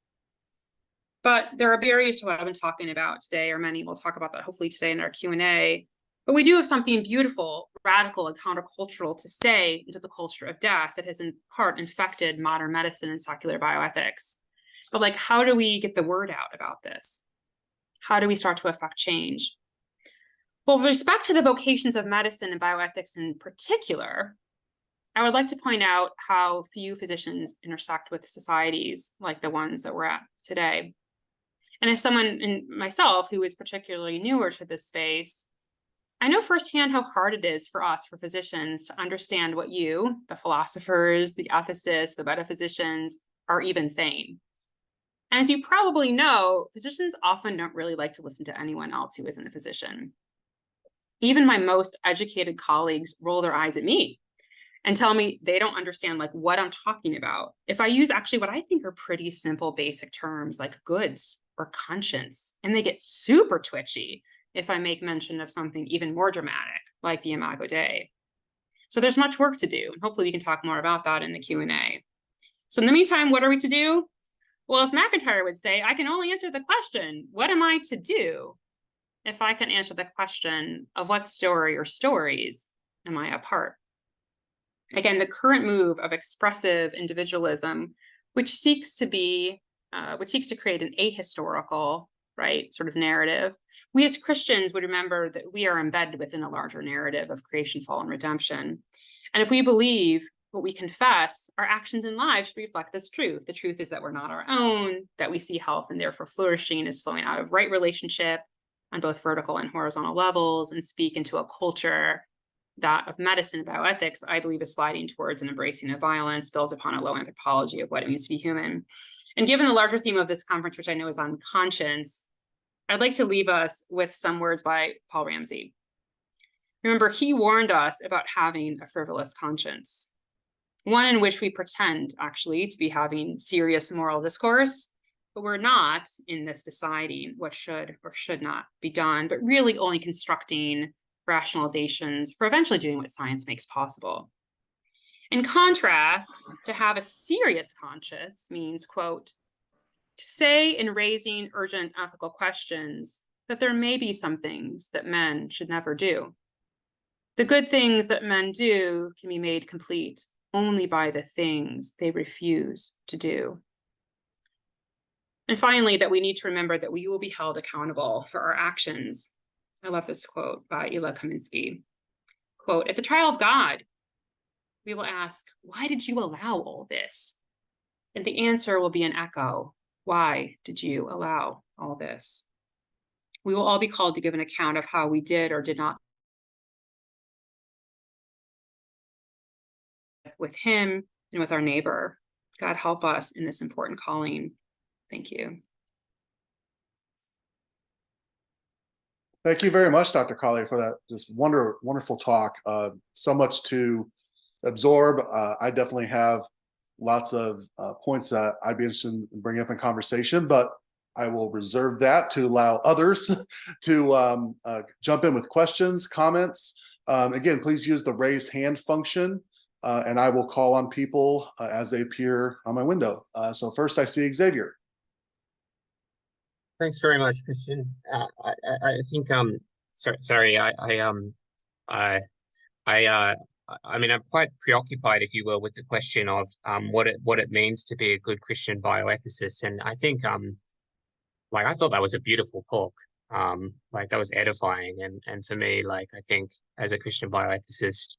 But there are barriers to what I've been talking about today, or many. We'll talk about that hopefully today in our Q&A. But we do have something beautiful, radical, and countercultural to say into the culture of death that has in part infected modern medicine and secular bioethics. But like, how do we get the word out about this? How do we start to affect change? Well, with respect to the vocations of medicine and bioethics in particular, I would like to point out how few physicians intersect with societies like the ones that we're at today. And as someone in myself who is particularly newer to this space, I know firsthand how hard it is for us, for physicians, to understand what you, the philosophers, the ethicists, the metaphysicians, are even saying. And as you probably know, physicians often don't really like to listen to anyone else who isn't a physician. Even my most educated colleagues roll their eyes at me and tell me they don't understand like what I'm talking about if I use actually what I think are pretty simple, basic terms like goods or conscience, and they get super twitchy if I make mention of something even more dramatic, like the Imago Dei. So there's much work to do, and hopefully we can talk more about that in the Q&A. So in the meantime, what are we to do? Well, as McIntyre would say, I can only answer the question, what am I to do? If I can answer the question of what story or stories am I a part? Again, the current move of expressive individualism, which seeks to create an ahistorical, right, sort of narrative. We as Christians would remember that we are embedded within a larger narrative of creation, fall, and redemption. And if we believe what we confess, our actions and lives reflect this truth. The truth is that we're not our own, that we see health and therefore flourishing is flowing out of right relationship on both vertical and horizontal levels, and speak into a culture that of medicine and bioethics, I believe, is sliding towards an embracing of violence built upon a low anthropology of what it means to be human. And given the larger theme of this conference, which I know is on conscience, I'd like to leave us with some words by Paul Ramsey. Remember, he warned us about having a frivolous conscience, one in which we pretend actually to be having serious moral discourse, but we're not in this deciding what should or should not be done, but really only constructing rationalizations for eventually doing what science makes possible. In contrast, to have a serious conscience means, quote, to say in raising urgent ethical questions that there may be some things that men should never do. The good things that men do can be made complete only by the things they refuse to do. And finally, that we need to remember that we will be held accountable for our actions. I love this quote by Ila Kaminsky. Quote, at the trial of God, we will ask, why did you allow all this? And the answer will be an echo. Why did you allow all this? We will all be called to give an account of how we did or did not with him and with our neighbor. God help us in this important calling. Thank you. Thank you very much, Dr. Collier, for that just wonderful talk. So much to absorb. I definitely have lots of points that I'd be interested in bringing up in conversation, but I will reserve that to allow others to jump in with questions, comments. Again, please use the raised hand function, and I will call on people as they appear on my window. So first I see Xavier. Thanks very much, Christian. I think sorry, I mean, I'm quite preoccupied, if you will, with the question of what it means to be a good Christian bioethicist, and I think like I thought that was a beautiful talk, like that was edifying, and for me, like I think as a Christian bioethicist,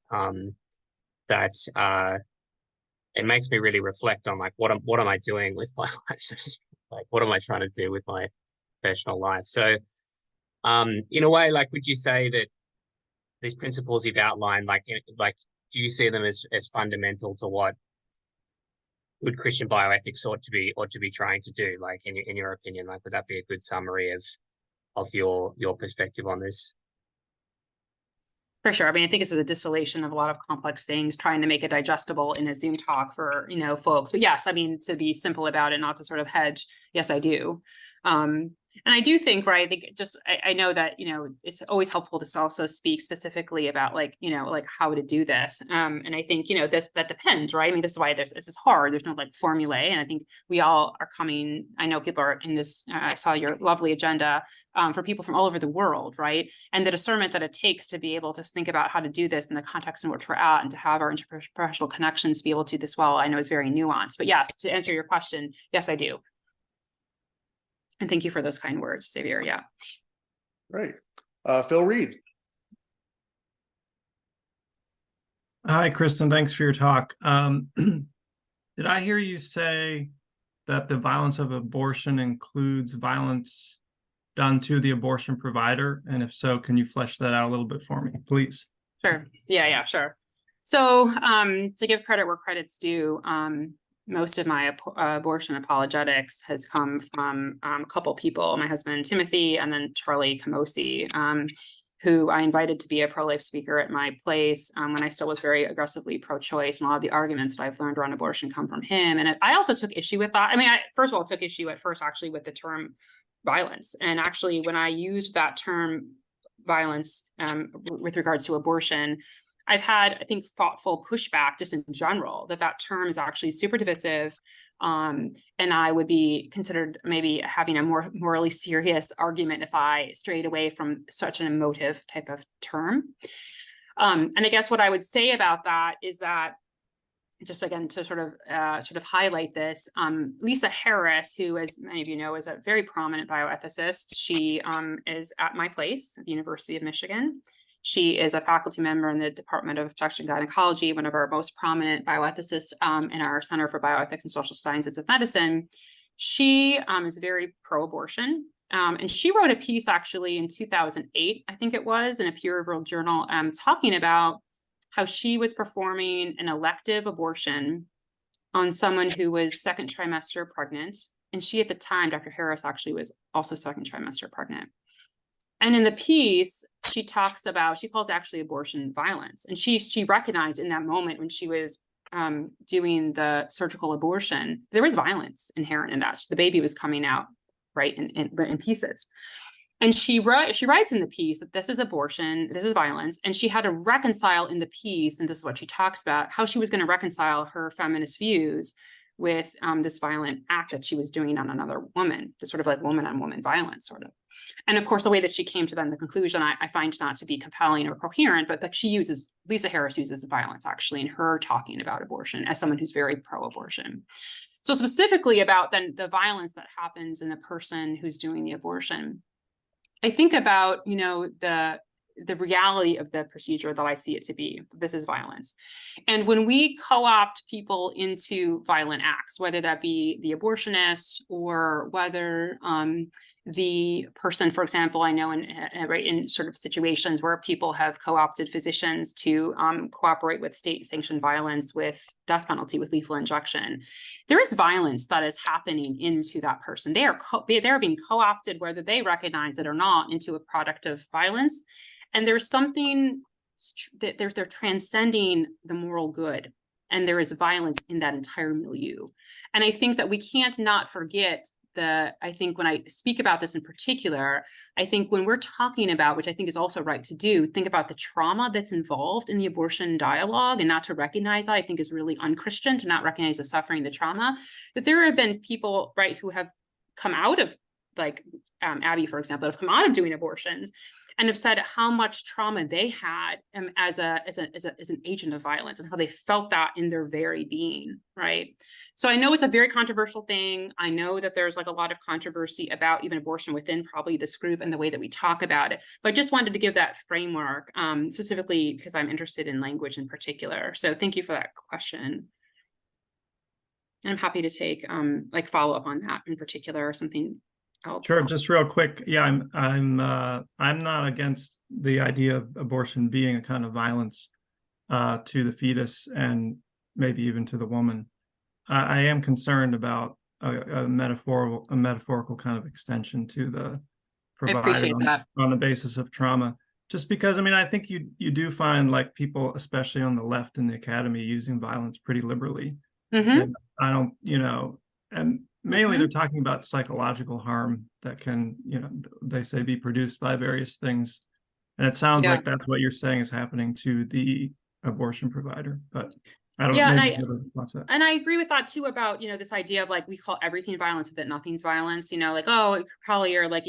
that it makes me really reflect on like what am I doing with my life, like what am I trying to do with my professional life. So in a way, like would you say that these principles you've outlined, like do you see them as fundamental to what good Christian bioethics ought to be trying to do, like in your opinion? Like would that be a good summary of your perspective on this? For sure. I mean, I think this is a distillation of a lot of complex things, trying to make it digestible in a Zoom talk for, folks. But yes, I mean, to be simple about it, not to sort of hedge, yes, I do. And I do think, right, I think I know that, it's always helpful to also speak specifically about like how to do this. And I think, that depends, right? I mean, this is why this is hard. There's no like formulae. And I think we all are coming, I know people are in this, I saw your lovely agenda for people from all over the world, right? And the discernment that it takes to be able to think about how to do this in the context in which we're at and to have our interprofessional connections to be able to do this well, I know is very nuanced. But yes, to answer your question, yes, I do. And thank you for those kind words, Xavier. Yeah. Great. Phil Reed. Hi, Kristen. Thanks for your talk. Did I hear you say that the violence of abortion includes violence done to the abortion provider? And if so, can you flesh that out a little bit for me, please? Sure. Yeah, sure. So to give credit where credit's due, most of my abortion apologetics has come from a couple people, my husband, Timothy, and then Charlie Camosi, who I invited to be a pro-life speaker at my place when I still was very aggressively pro-choice. And a lot of the arguments that I've learned around abortion come from him. And I also took issue with that. I mean, first of all, took issue at first actually with the term violence. And actually, when I used that term violence with regards to abortion, I've had, I think, thoughtful pushback just in general that term is actually super divisive. And I would be considered maybe having a more morally serious argument if I strayed away from such an emotive type of term. And I guess what I would say about that is that, just again, to sort of highlight this, Lisa Harris, who, as many of you know, is a very prominent bioethicist. She is at my place at the University of Michigan. She is a faculty member in the Department of Obstetrics and Gynecology, one of our most prominent bioethicists in our Center for Bioethics and Social Sciences of Medicine. She is very pro-abortion. And she wrote a piece actually in 2008, I think it was, in a peer-reviewed journal, talking about how she was performing an elective abortion on someone who was second trimester pregnant. And she, at the time, Dr. Harris, actually was also second trimester pregnant. And in the piece, she talks about, she calls actually abortion violence. And she recognized in that moment when she was doing the surgical abortion, there was violence inherent in that. The baby was coming out, right, in pieces. And she writes in the piece that this is abortion, this is violence, and she had to reconcile in the piece, and this is what she talks about, how she was going to reconcile her feminist views with this violent act that she was doing on another woman, this sort of like woman-on-woman violence, sort of. And of course, the way that she came to then the conclusion, I find not to be compelling or coherent, but that Lisa Harris uses violence actually in her talking about abortion as someone who's very pro-abortion. So specifically about then the violence that happens in the person who's doing the abortion, I think about, the reality of the procedure that I see it to be. This is violence. And when we co-opt people into violent acts, whether that be the abortionist or whether the person, for example, I know in sort of situations where people have co-opted physicians to cooperate with state-sanctioned violence, with death penalty, with lethal injection, there is violence that is happening into that person. They are being co-opted, whether they recognize it or not, into a product of violence. And there's something that they're transcending the moral good, and there is violence in that entire milieu. And I think that we can't not forget I think when I speak about this in particular, I think when we're talking about, which I think is also right to do, think about the trauma that's involved in the abortion dialogue, and not to recognize that, I think is really unchristian, to not recognize the suffering, the trauma. But there have been people, right, who have come out of, like Abby, for example, have come out of doing abortions and have said how much trauma they had as an agent of violence, and how they felt that in their very being, right? So I know it's a very controversial thing. I know that there's like a lot of controversy about even abortion within probably this group and the way that we talk about it. But I just wanted to give that framework, specifically because I'm interested in language in particular. So thank you for that question. And I'm happy to take like follow up on that in particular, or something else. Sure, just real quick. Yeah, I'm not against the idea of abortion being a kind of violence to the fetus and maybe even to the woman. I am concerned about a metaphorical kind of extension to the provider on the basis of trauma. Just because, I mean, I think you do find like people, especially on the left in the academy, using violence pretty liberally. Mm-hmm. And I don't, and mainly they're talking about psychological harm that can, they say be produced by various things. And it sounds like that's what you're saying is happening to the abortion provider, but I don't know. And I agree with that too about, this idea of like, we call everything violence, that nothing's violence, like, oh, Collier, like,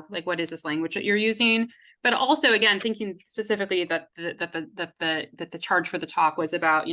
like, what is this language that you're using? But also, again, thinking specifically that the charge for the talk was about,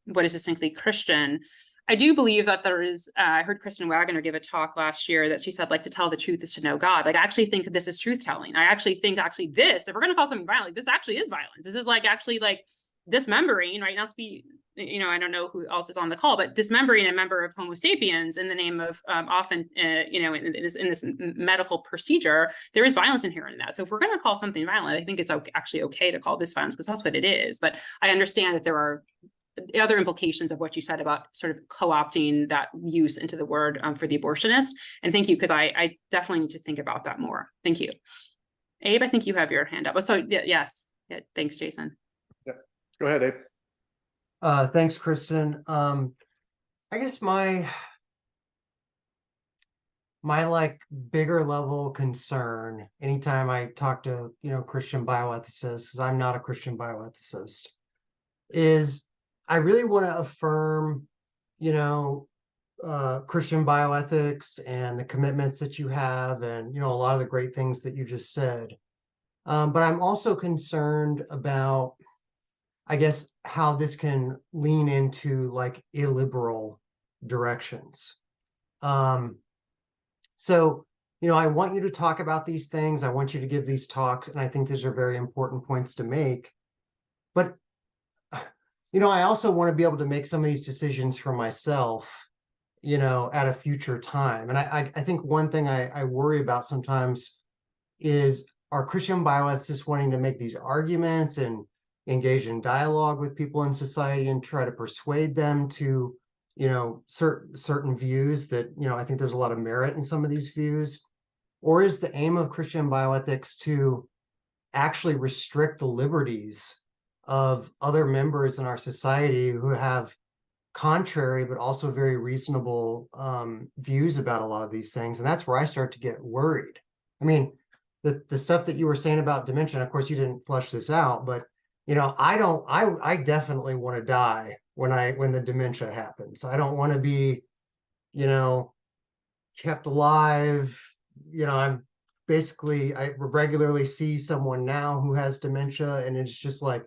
what is distinctly Christian. I do believe that there is, I heard Kristen Wagner give a talk last year that she said, like, to tell the truth is to know God. Like, I actually think this is truth telling. I actually think this, if we're going to call something violent, this actually is violence. This is like actually like dismembering, right? Not to be, I don't know who else is on the call, but dismembering a member of Homo sapiens in the name of often, in this medical procedure, there is violence inherent in that. So if we're going to call something violent, I think it's actually okay to call this violence because that's what it is. But I understand that there are other implications of what you said about sort of co-opting that use into the word for the abortionist. And thank you, because I definitely need to think about that more. Thank you. Abe, I think you have your hand up. So yes. Yeah, thanks, Jason. Yeah. Go ahead, Abe. Thanks, Kristen. I guess my like bigger level concern anytime I talk to, Christian bioethicists, because I'm not a Christian bioethicist, is I really want to affirm, Christian bioethics and the commitments that you have and, a lot of the great things that you just said. But I'm also concerned about, I guess, how this can lean into like illiberal directions. So, I want you to talk about these things. I want you to give these talks, and I think these are very important points to make. But I also want to be able to make some of these decisions for myself, at a future time. And I think one thing I worry about sometimes is, are Christian bioethicists wanting to make these arguments and engage in dialogue with people in society and try to persuade them to, certain views that, I think there's a lot of merit in some of these views? Or is the aim of Christian bioethics to actually restrict the liberties of other members in our society who have contrary but also very reasonable views about a lot of these things? And that's where I start to get worried. I mean, the stuff that you were saying about dementia, of course you didn't flesh this out, but I definitely want to die when the dementia happens. I don't want to be kept alive. I'm basically, I regularly see someone now who has dementia, and it's just like,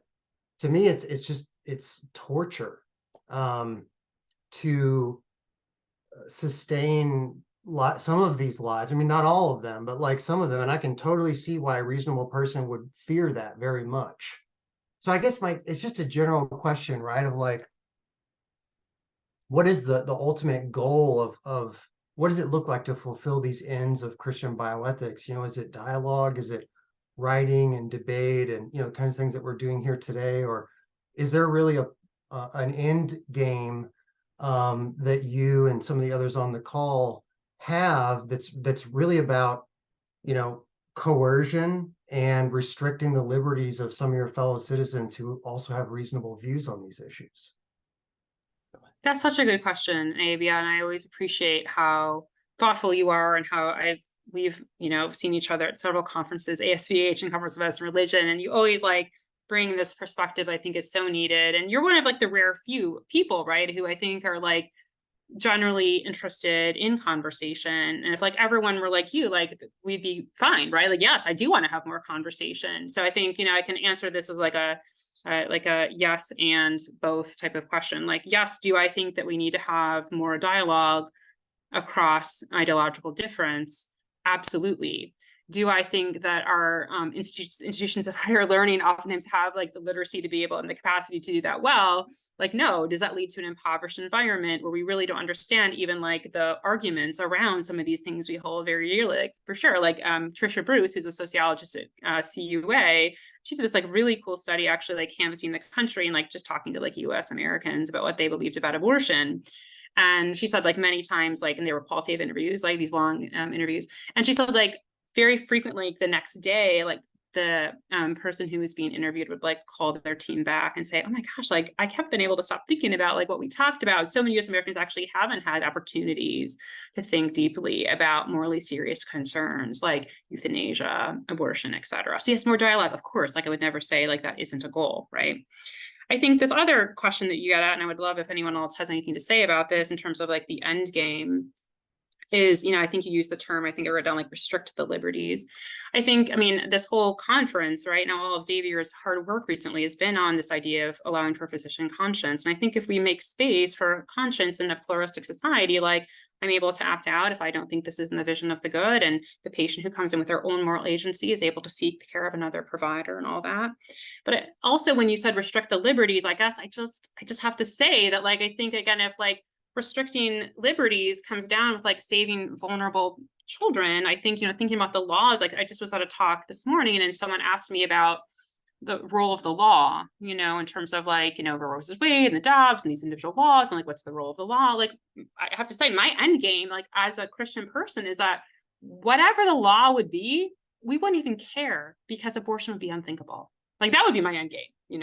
to me, it's torture to sustain some of these lives. I mean, not all of them, but like some of them. And I can totally see why a reasonable person would fear that very much. So I guess it's just a general question, right? Of like, what is the ultimate goal of what does it look like to fulfill these ends of Christian bioethics? Is it dialogue? Is it writing and debate and, the kinds of things that we're doing here today? Or is there really an end game that you and some of the others on the call have that's really about, coercion and restricting the liberties of some of your fellow citizens who also have reasonable views on these issues? That's such a good question, Abe. Yeah, and I always appreciate how thoughtful you are and how we've seen each other at several conferences, ASVH and Conference of Ethics and Religion, and you always like bring this perspective I think is so needed. And you're one of like the rare few people, right, who I think are like generally interested in conversation. And if like everyone were like you, like we'd be fine, right? Like, yes, I do want to have more conversation. So I think, I can answer this as like a yes and both type of question. Like, yes, do I think that we need to have more dialogue across ideological difference? Absolutely. Do I think that our institutions of higher learning oftentimes have like the literacy to be able and the capacity to do that well? Like, no. Does that lead to an impoverished environment where we really don't understand even like the arguments around some of these things we hold very dearly? Like, for sure. Like Trisha Bruce, who's a sociologist at CUA, she did this like really cool study actually like canvassing the country and like just talking to like US Americans about what they believed about abortion. And she said like many times, like, and they were qualitative interviews, like these long interviews. And she said like very frequently the next day, like the person who was being interviewed would like call their team back and say, oh my gosh, like I haven't been able to stop thinking about like what we talked about. So many US Americans actually haven't had opportunities to think deeply about morally serious concerns like euthanasia, abortion, etc. So yes, more dialogue, of course, like I would never say like that isn't a goal, right? I think this other question that you got at, and I would love if anyone else has anything to say about this in terms of like the end game, is, I think you used the term, I think I wrote down like restrict the liberties. I think, this whole conference, right now, all of Xavier's hard work recently has been on this idea of allowing for physician conscience. And I think if we make space for conscience in a pluralistic society, like I'm able to opt out if I don't think this is in the vision of the good, and the patient who comes in with their own moral agency is able to seek the care of another provider and all that. But also when you said restrict the liberties, I guess I just have to say that, like, I think again, if like restricting liberties comes down with like saving vulnerable children, I think, thinking about the laws, like I just was at a talk this morning and someone asked me about the role of the law, in terms of like, Roe v. Wade and the Dobbs and these individual laws and like, what's the role of the law? Like, I have to say my end game, like as a Christian person, is that whatever the law would be, we wouldn't even care because abortion would be unthinkable. Like that would be my end game,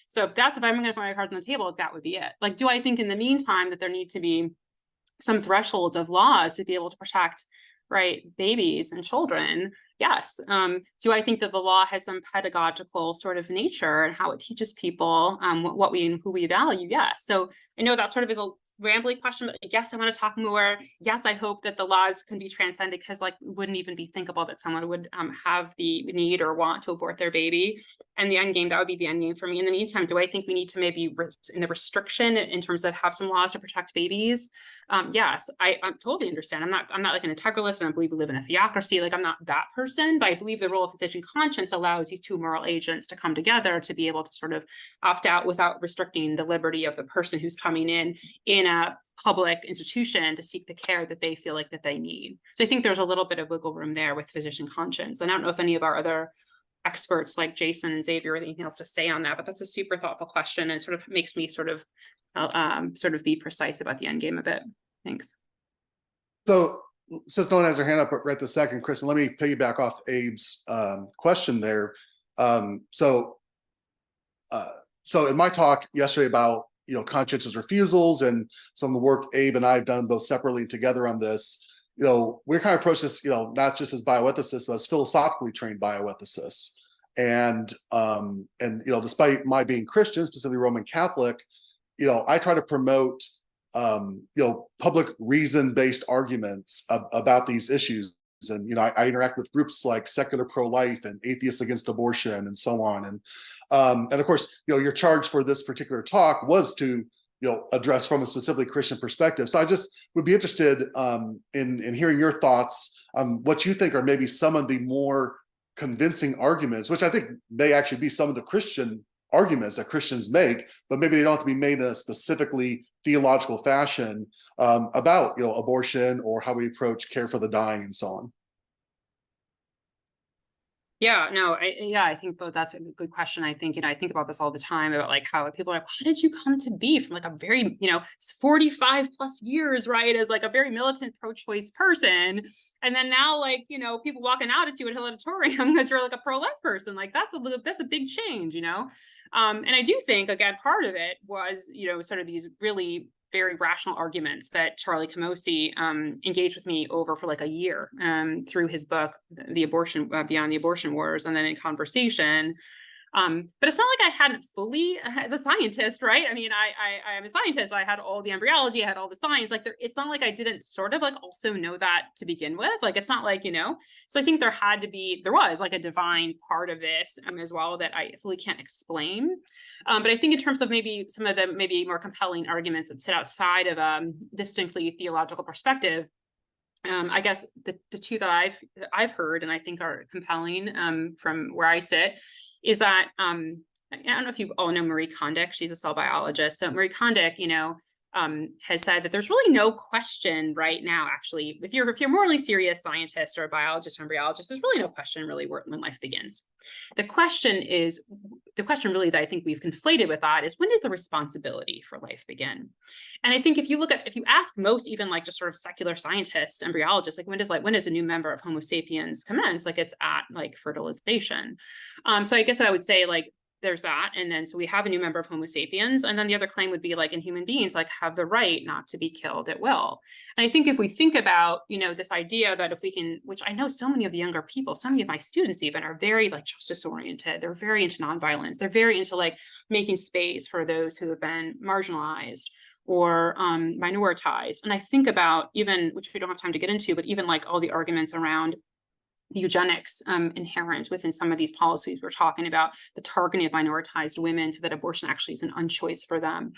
So if I'm going to put my cards on the table, that would be it. Like, do I think in the meantime that there need to be some thresholds of laws to be able to protect, right, babies and children? Yes. Do I think that the law has some pedagogical sort of nature and how it teaches people who we value? Yes. So I know that sort of is a rambly question, but yes, I want to talk more. Yes, I hope that the laws can be transcended, because like it wouldn't even be thinkable that someone would have the need or want to abort their baby. And the end game, that would be the end game for me. In the meantime, do I think we need to maybe in the restriction in terms of have some laws to protect babies? Yes, I totally understand. I'm not like an integralist. I don't believe we live in a theocracy. Like I'm not that person, but I believe the role of physician conscience allows these two moral agents to come together to be able to sort of opt out without restricting the liberty of the person who's coming in a public institution to seek the care that they feel like that they need. So I think there's a little bit of wiggle room there with physician conscience. And I don't know if any of our other experts like Jason and Xavier have anything else to say on that, but that's a super thoughtful question and sort of makes me sort of be precise about the end game a bit. Thanks. So since no one has their hand up right this second, Kristin, let me piggyback off Abe's question there. So in my talk yesterday about conscientious refusals and some of the work Abe and I have done both separately and together on this, we kind of approach this, not just as bioethicists, but as philosophically trained bioethicists. And despite my being Christian, specifically Roman Catholic, I try to promote public reason-based arguments about these issues. And I interact with groups like Secular Pro-Life and Atheists Against Abortion and so on. And of course, your charge for this particular talk was to address from a specifically Christian perspective. So I just would be interested in hearing your thoughts on what you think are maybe some of the more convincing arguments, which I think may actually be some of the Christian arguments that Christians make, but maybe they don't have to be made in a specifically theological fashion about abortion or how we approach care for the dying and so on. Yeah, no, I think that's a good question. I think, I think about this all the time about like how people are like, how did you come to be from like a very, 45 plus years, right, as like a very militant pro-choice person. And then now like, people walking out at you at Hill Auditorium because you're like a pro-life person. Like that's a big change, And I do think, again, part of it was, sort of these really very rational arguments that Charlie Camosy engaged with me over for like a year through his book, The Abortion Beyond the Abortion Wars, and then in conversation. But it's not like I hadn't fully, as a scientist, right? I mean, I am a scientist. I had all the embryology, I had all the science. Like, it's not like I didn't sort of like also know that to begin with. Like, it's not like, So I think there was like a divine part of this as well that I fully can't explain. But I think in terms of maybe some of the maybe more compelling arguments that sit outside of a distinctly theological perspective, I guess the two that I've heard and I think are compelling from where I sit is that I don't know if you all know Marie Kondik. She's a cell biologist. So Marie Kondik, has said that there's really no question right now, actually, if you're morally serious scientist or a biologist or embryologist, there's really no question really when life begins. The question really that I think we've conflated with that is, when does the responsibility for life begin? And I think if you ask most, even like just sort of secular scientists, embryologists, like when does a new member of Homo sapiens commence? Like it's at like fertilization. So I guess I would say like, there's that. And then, so we have a new member of Homo sapiens. And then the other claim would be like in human beings, like have the right not to be killed at will. And I think if we think about, this idea that if we can, which I know so many of the younger people, so many of my students even are very like justice oriented. They're very into nonviolence. They're very into like making space for those who have been marginalized or minoritized. And I think about even, which we don't have time to get into, but even like all the arguments around the eugenics inherent within some of these policies. We're talking about the targeting of minoritized women so that abortion actually is an unchoice for them.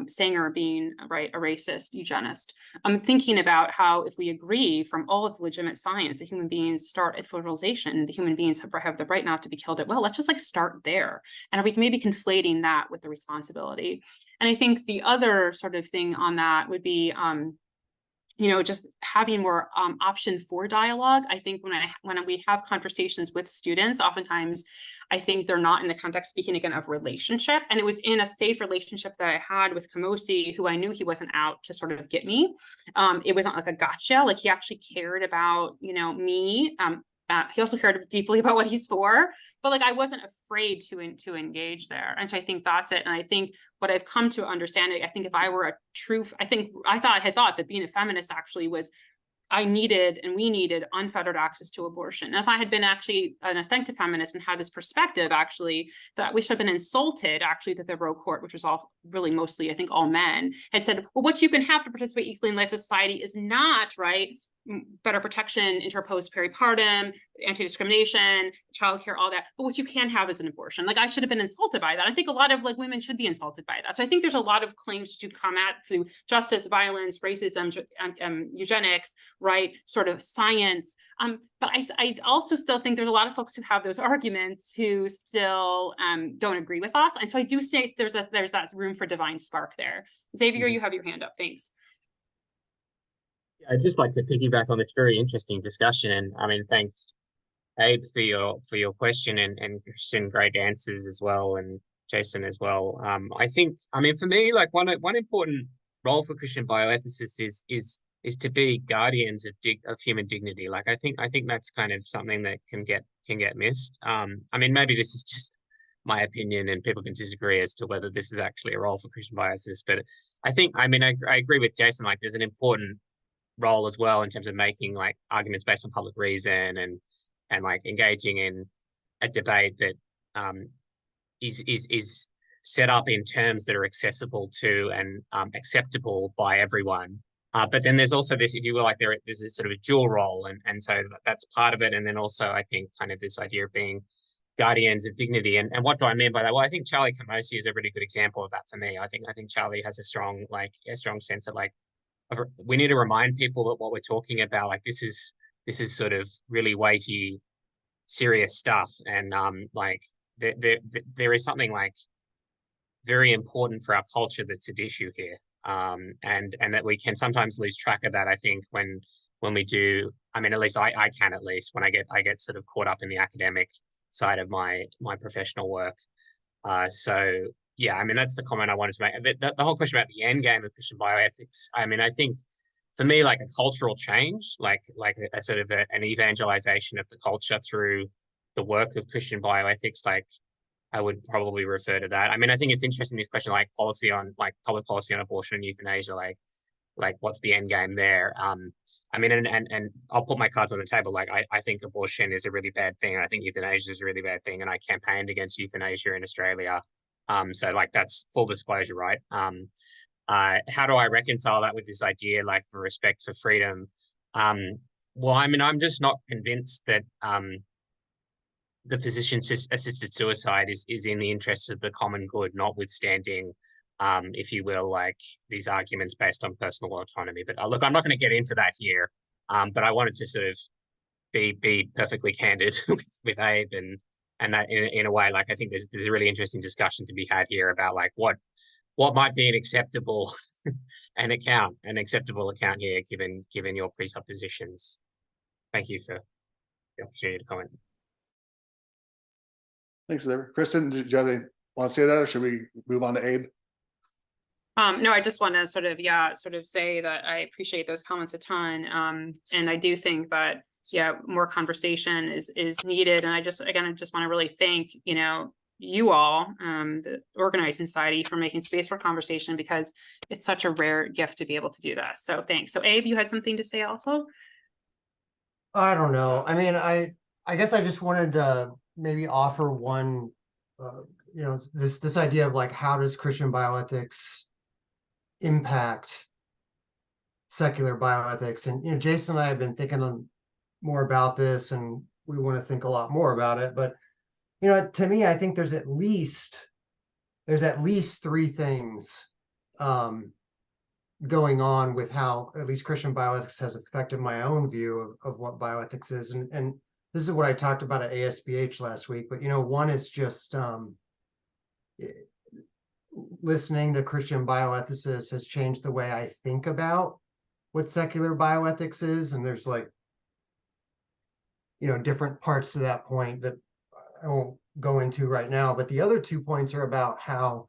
Sanger being a racist eugenist. I'm thinking about how if we agree from all of the legitimate science that human beings start at fertilization, the human beings have the right not to be killed at will, let's just like start there. And are we maybe conflating that with the responsibility? And I think the other sort of thing on that would be, just having more option for dialogue. I think when we have conversations with students, oftentimes I think they're not in the context, speaking again, of relationship. And it was in a safe relationship that I had with Kamosi, who I knew he wasn't out to sort of get me. It wasn't like a gotcha. Like he actually cared about, me. He also cared deeply about what he's for, but like I wasn't afraid to engage there. And so I think that's it. And I think what I've come to understand, I think if I were I had thought that being a feminist actually was, we needed unfettered access to abortion. And if I had been actually an authentic feminist and had this perspective, actually, that we should have been insulted, actually, that the Roe Court, which was all really mostly, I think, all men, had said, well, what you can have to participate equally in life society is not, right, better protection, interposed peripartum, anti-discrimination, childcare, all that. But what you can have is an abortion. Like I should have been insulted by that. I think a lot of like women should be insulted by that. So I think there's a lot of claims to come at through justice, violence, racism, eugenics, right, sort of science. But I also still think there's a lot of folks who have those arguments who still don't agree with us. And so I do say there's that room for divine spark there. Xavier, you have your hand up. Thanks. I'd just like to piggyback on this very interesting discussion. I mean, thanks, Abe, for your question, and Christian, great answers as well, and Jason as well. I think, I mean, for me, like one important role for Christian bioethicists is to be guardians of human dignity. Like I think that's kind of something that can get missed. I mean, maybe this is just my opinion, and people can disagree as to whether this is actually a role for Christian bioethicists. But I agree with Jason. Like, there's an important role as well in terms of making like arguments based on public reason and like engaging in a debate that is set up in terms that are accessible to and acceptable by everyone. But then there's also this, if you will, like there's this sort of a dual role, and so that's part of it. And then also I think kind of this idea of being guardians of dignity. And what do I mean by that? Well, I think Charlie Kamosi is a really good example of that for me. I think Charlie has a strong sense of like, we need to remind people that what we're talking about, like this is sort of really weighty, serious stuff, and like there is something like very important for our culture that's at issue here, and that we can sometimes lose track of that. I think when we do, I mean, at least I can, at least when I get sort of caught up in the academic side of my professional work. So yeah, I mean, that's the comment I wanted to make. The whole question about the end game of Christian bioethics, I mean, I think for me, like a cultural change, like a sort of an evangelization of the culture through the work of Christian bioethics, like I would probably refer to that. I mean, I think it's interesting, this question, like public policy on abortion and euthanasia, like what's the end game there? I mean, and I'll put my cards on the table. Like I think abortion is a really bad thing, and I think euthanasia is a really bad thing, and I campaigned against euthanasia in Australia. So like that's full disclosure, right? How do I reconcile that with this idea, like, for respect for freedom? Well, I mean, I'm just not convinced that the physician-assisted suicide is in the interests of the common good, notwithstanding, if you will, like these arguments based on personal autonomy. But look, I'm not going to get into that here. But I wanted to sort of be perfectly candid with Abe, and that in a way, like I think there's a really interesting discussion to be had here about like what what might be an acceptable an acceptable account here, given your presuppositions. Thank you for the opportunity to comment. Thanks, Deborah. Kristin, did you want to say that, or should we move on to Abe? No, I just want to sort of say that I appreciate those comments a ton. And I do think that, more conversation is needed. And I just want to really thank, you all, the organizing society, for making space for conversation, because it's such a rare gift to be able to do that. So thanks. So Abe, you had something to say also? I don't know. I mean, I guess I just wanted to maybe offer one, this idea of like, how does Christian bioethics impact secular bioethics? And Jason and I have been thinking more about this, and we want to think a lot more about it. But to me, I think there's at least three things going on with how at least Christian bioethics has affected my own view of what bioethics is. And this is what I talked about at ASBH last week. But one is just listening to Christian bioethicists has changed the way I think about what secular bioethics is. And there's different parts to that point that I won't go into right now. But the other 2 points are about how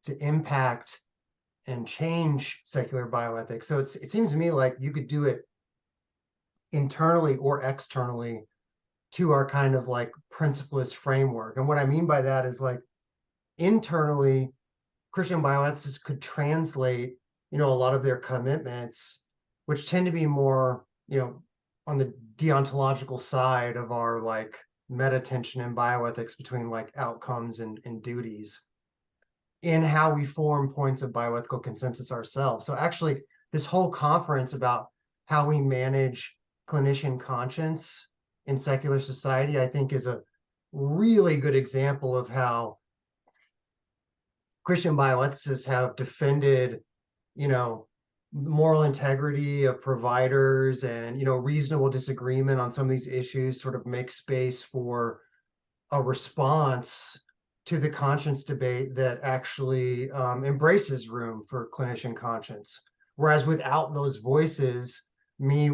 to impact and change secular bioethics. So it seems to me like you could do it internally or externally to our kind of like principlist framework. And what I mean by that is, like, internally, Christian bioethicists could translate, a lot of their commitments, which tend to be more, on the deontological side of our like meta tension in bioethics between like outcomes and duties, in how we form points of bioethical consensus ourselves. So actually, this whole conference about how we manage clinician conscience in secular society, I think, is a really good example of how Christian bioethicists have defended, moral integrity of providers, and, reasonable disagreement on some of these issues sort of make space for a response to the conscience debate that actually embraces room for clinician conscience. Whereas without those voices, me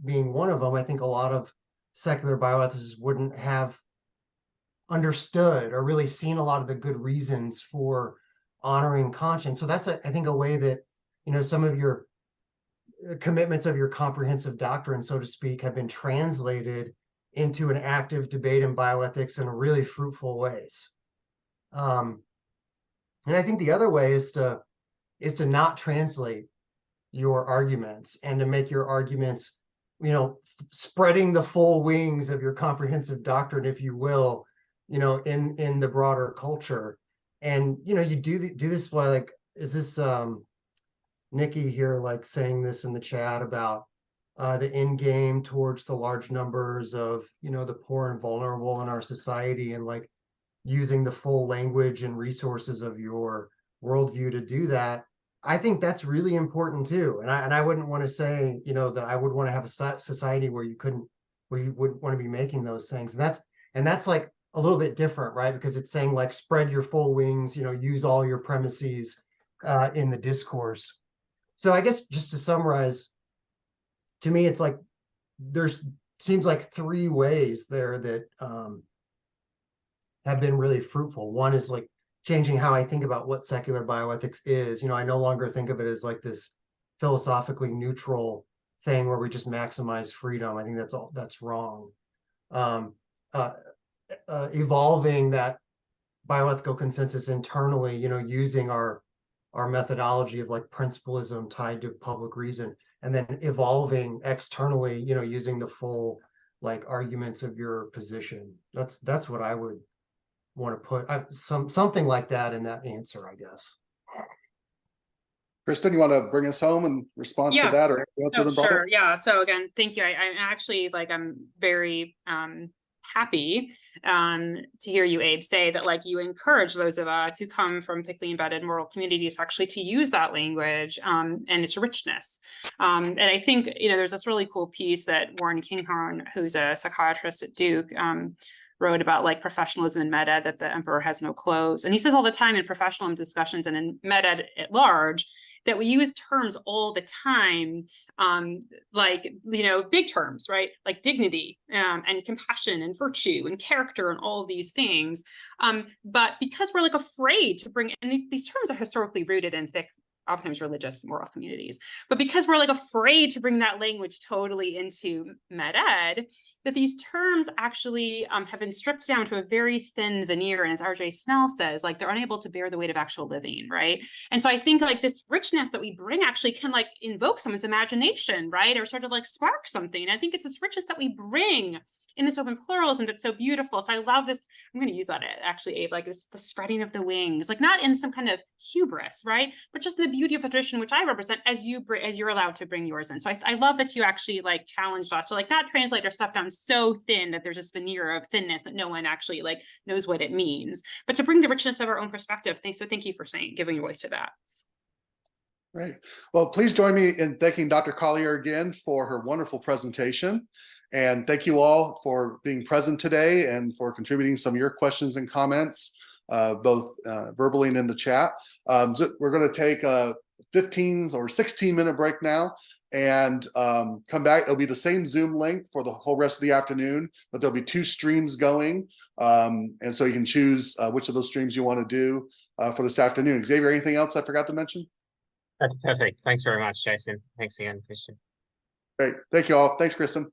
being one of them, I think a lot of secular bioethicists wouldn't have understood or really seen a lot of the good reasons for honoring conscience. So that's, I think, a way that, some of your commitments of your comprehensive doctrine, so to speak, have been translated into an active debate in bioethics in really fruitful ways. And I think the other way is to not translate your arguments, and to make your arguments, spreading the full wings of your comprehensive doctrine, if you will, in the broader culture. And you do this by, like, is this Nikki here, like, saying this in the chat about the end game towards the large numbers of the poor and vulnerable in our society, and like using the full language and resources of your worldview to do that. I think that's really important too. And I wouldn't want to say, that I would want to have a society where you wouldn't want to be making those things. And that's like a little bit different, right? Because it's saying, like, spread your full wings, use all your premises in the discourse. So I guess, just to summarize, to me, it's like seems like three ways there that have been really fruitful. One is like changing how I think about what secular bioethics is. I no longer think of it as like this philosophically neutral thing where we just maximize freedom. I think that's wrong. Evolving that bioethical consensus internally, using our methodology of like principlism tied to public reason, and then evolving externally, using the full like arguments of your position. That's what I would want to put something like that in that answer, I guess. Kristin, you want to bring us home in response to that, or anything else? Sure. Yeah. So again, thank you. I actually, like, I'm very happy to hear you, Abe, say that, like, you encourage those of us who come from thickly embedded moral communities actually to use that language and its richness. And I think, there's this really cool piece that Warren Kinghorn, who's a psychiatrist at Duke, wrote about like professionalism in med ed, that the emperor has no clothes. And he says all the time in professional discussions and in med ed at large, that we use terms all the time, like, you know, big terms, right? Like dignity and compassion and virtue and character and all of these things. But because we're like afraid to bring, and these terms are historically rooted in thick, oftentimes religious, moral communities, but because we're like afraid to bring that language totally into med ed, that these terms actually have been stripped down to a very thin veneer. And as R.J. Snell says, like they're unable to bear the weight of actual living, right? And so I think like this richness that we bring actually can like invoke someone's imagination, right? Or sort of like spark something. I think it's this richness that we bring in this open pluralism that's so beautiful. So I love this. I'm going to use that actually, Abe, like this, the spreading of the wings, like not in some kind of hubris, right? But just in the beauty of the tradition, which I represent as you're allowed to bring yours in. So I love that you actually like challenged us to like not translate our stuff down so thin that there's this veneer of thinness that no one actually like knows what it means, but to bring the richness of our own perspective. So thank you for giving a voice to that. Great. Well, please join me in thanking Dr. Collier again for her wonderful presentation. And thank you all for being present today and for contributing some of your questions and comments, both verbally and in the chat. So we're going to take a 15 or 16-minute break now and come back. It'll be the same Zoom link for the whole rest of the afternoon, but there'll be 2 streams going. And so you can choose which of those streams you want to do for this afternoon. Xavier, anything else I forgot to mention? That's perfect. Thanks very much, Jason. Thanks again, Christian. Great. Thank you all. Thanks, Kristen.